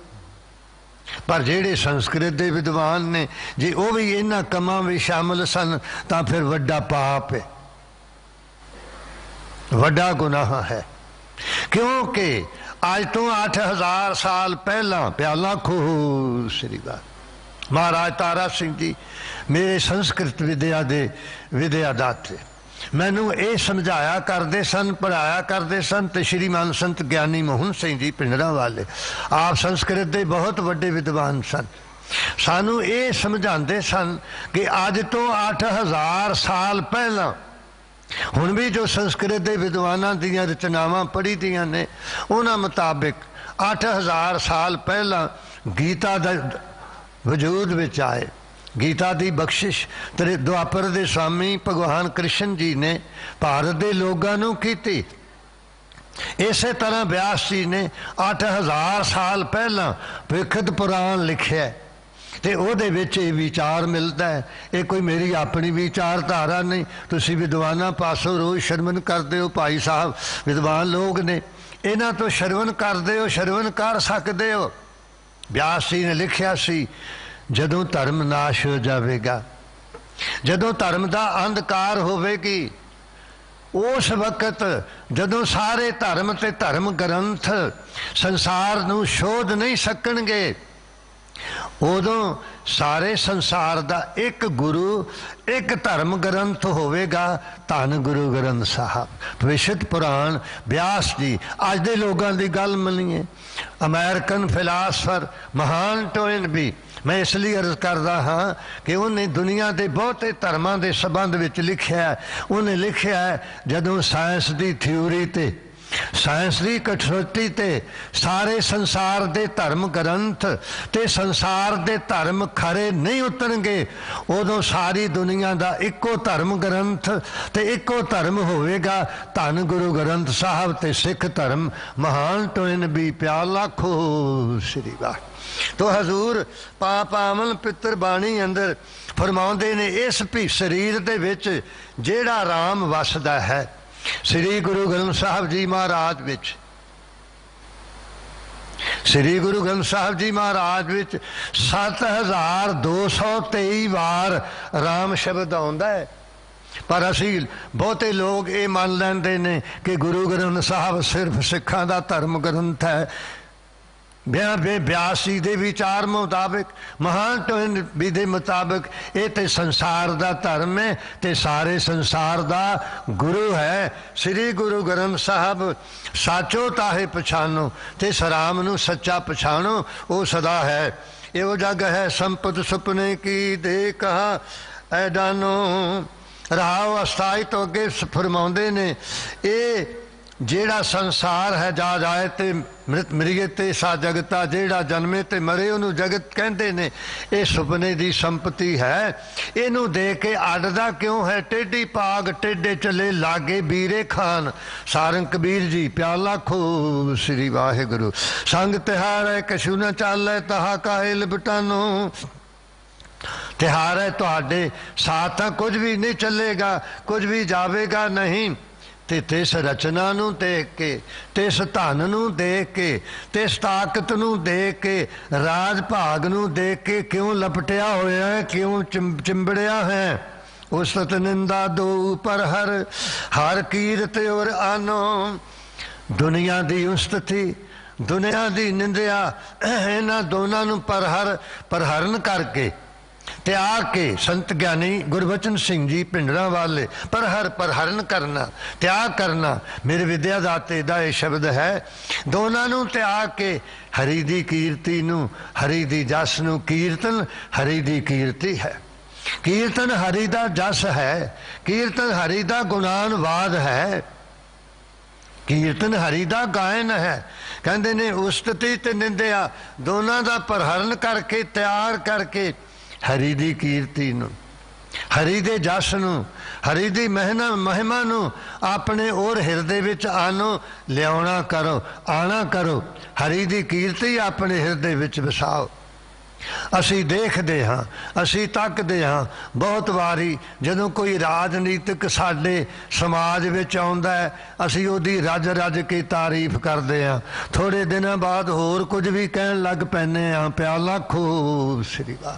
पर जेड़े संस्कृत के विद्वान ने जे वो भी इन्हां कामां में शामिल सन तो फिर वड्डा पाप है, वड्डा गुनाह है। क्योंकि आज तो 8000 साल पहला प्याला खो श्री महाराज तारा सिंह जी मेरे संस्कृत विद्या दे विद्यादाते मैनू ये समझाया करते सन, पढ़ाया करते सन। तो श्रीमान संत ज्ञानी मोहन सिंह जी पिंडरा वाले आप संस्कृत के बहुत बड़े विद्वान सन, सानू ये समझाते सन कि अज तो 8000 साल पहला हुण भी जो संस्कृत के विद्वानां दीयां रचनावां पढ़ी दियां ने उन्हां मुताबिक 8000 साल पहला गीता दा वजूद विच आए। गीता की बख्शिश द्वापर के स्वामी भगवान कृष्ण जी ने भारत के लोगों की थी। इस तरह व्यास जी ने 8000 साल पहला विखत पुराण लिखिया तो वो विचार मिलता है। ये कोई मेरी अपनी विचारधारा नहीं, तुसी विद्वाना पासों रोज़ श्रवण करते हो, भाई साहब विद्वान लोग ने इन्हां तो श्रवण करते हो, श्रवण कर सकते हो। व्यास जी ने लिखिया सी जदों धर्म नाश हो जाएगा, जदों धर्म का अंधकार होवेगी, उस वक्त जदों सारे धर्म ते धर्म ग्रंथ संसार नूं शोध नहीं सकणगे, उदों सारे संसार का एक गुरु एक धर्म ग्रंथ होवेगा, धन गुरु ग्रंथ साहब भविष्यत पुराण व्यास जी। अज दे लोगों की गल मनीए, अमेरिकन फिलासफर महान टोइन भी मैं इसलिए अर्ज करता हाँ कि उन्हें दुनिया के बहुते धर्मां के संबंध में लिखा है। उन्हें लिखा है जदों साइंस की थ्योरी ते साइंस की कठोती ते सारे संसार के धर्म ग्रंथ ते संसार के धर्म खरे नहीं उतरनगे, उदों सारी दुनिया का इको धर्म ग्रंथ ते इको धर्म होवेगा, धन गुरु ग्रंथ साहब ते सिख धर्म महान टोइन भी प्याला खो श्री वाह। तो हजूर पाप आमल पितर बाणी अंदर फरमाउंदे ने इस भी शरीर दे विच जेड़ा राम वसदा है। श्री गुरु ग्रंथ साहब जी महाराज विच श्री गुरु ग्रंथ साहब जी महाराज विच 7223 बार राम शब्द आउंदा है। पर असी बहुते लोग ये मान लैंदे ने कि गुरु ग्रंथ साहब सिर्फ सिखां दा धर्म ग्रंथ है। व्यास जी दे विचार मुताबिक, महान टोन दे मुताबिक ये तो संसार दा धर्म है ते सारे संसार दा गुरु है। श्री गुरु ग्रंथ साहब साचो ताहे पछानो ते सराम नू सच्चा पछानो, वो सदा है। यो जग है संपत सुपने की दे कहा ऐ डानो राव अस्थाई तो अगे फरमाउंदे ने ये जेड़ा संसार है जा जाए ते मृत मरिए ते सा जगता, जेड़ा जन्मे ते मरे उन्हों जगत कहते ने। ये सुपने की संपत्ति है, इनू दे के अडदा क्यों है। टेढ़ी पाग टेढ़े चले लागे बीरे खान, सारंग कबीर जी प्याला खूब श्री वाहिगुरु। संग तिहार है कछु न चाले तहा काहे लिपटानो, तिहार है तुहाडे साथ कुछ भी नहीं चलेगा, कुछ भी जावेगा नहीं। ते तिस रचना नू देख के, तिस धन नू देख के, तिस ताकत नू देख के, राज भाग नू देख के क्यों लपटिया होया है, क्यों चिंबड़िया है। उस्तत निंदा दो पर हर कीरत और आनो। दुनिया दी उस्तति दुनिया दी निंदिया इन्हां दोनों नू परहरण करके त्याग के संत ज्ञानी गुरबचन सिंह जी पिंडरा वाले परहरण करना, त्याग करना मेरे विद्यादाते दा ये शब्द है। दोनों नू त्याग के हरि दी कीर्ति नू, हरि दी जस नू, कीर्तन हरि दी कीर्ति है, कीर्तन हरि दा जस है, कीर्तन हरि दा गुणानवाद है, कीर्तन हरि दा गायन है। कहते ने उस्तति ते निंदिया दोनों का परहरण करके त्याग करके हरि दी कीर्ति नू, हरि दे जस नू, हरि दी महिमा नू अपने और हिरदे विच आनो लियाना करो, आना करो। हरि दी कीर्ति अपने हिरदे विच वसाओ। असी देखते हाँ, असी तकते हाँ बहुत वारी जदों कोई राजनीतिक साडे समाज विच आउंदा है, असी उहदी रज रज के तारीफ करते हैं। थोड़े दिनों बाद होर कुछ भी कहन लग पैने हाँ, प्याला खूब श्री वाह।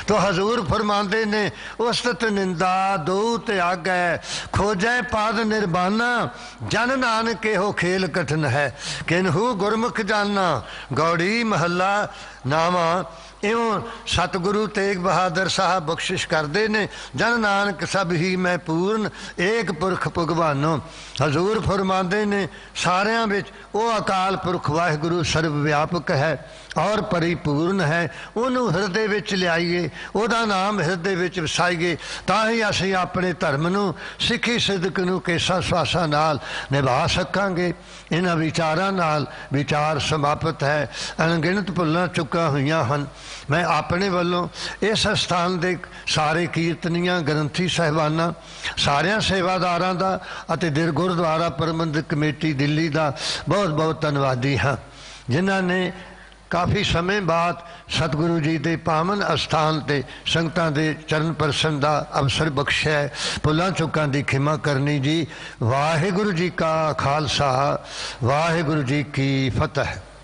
तो हजूर फरमाते ने उस्तत निंदा दो त्याग है, खोजै पाद निर्बाना, जन नानक हो खेल कठिन है, किन्हू गुरमुख जाना। गौड़ी महला नामा इवं सतगुरु तेग बहादुर साहब बख्शिश करते ने, जन नानक सब ही मैं पूर्ण एक पुरख भगवानो। हजूर फरमाते ने सारियां विच वो अकाल पुरख वाहिगुरु सर्वव्यापक है और परिपूर्ण है। उन्होंने हृदय विच लियाईए, उहदा नाम हृदय विच वसाईए, तां ही असीं अपने धर्म नूं सिੱਖੀ सिदक नूं केसा स्वासा नाल निभा सकांगे। इन्हां विचारां नाल विचार समाप्त है। अनगिनत भुल्लां चुक्कां होईयां हन। मैं अपने वालों इस स्थान के सारे कीर्तनियां ग्रंथी साहिबाना सारियां सेवादारां दा अते दिल गुरुद्वारा प्रबंधक कमेटी दिल्ली का बहुत बहुत धन्नवादी हाँ, जिन्हां ने काफ़ी समय बाद सतगुरु जी के पावन अस्थान ते संगतां दे चरण परसन का अवसर बख्शिया है। भुल्लां चुक्कां की खिमा करनी जी। वाहिगुरु जी का खालसा, वाहिगुरु जी की फतह।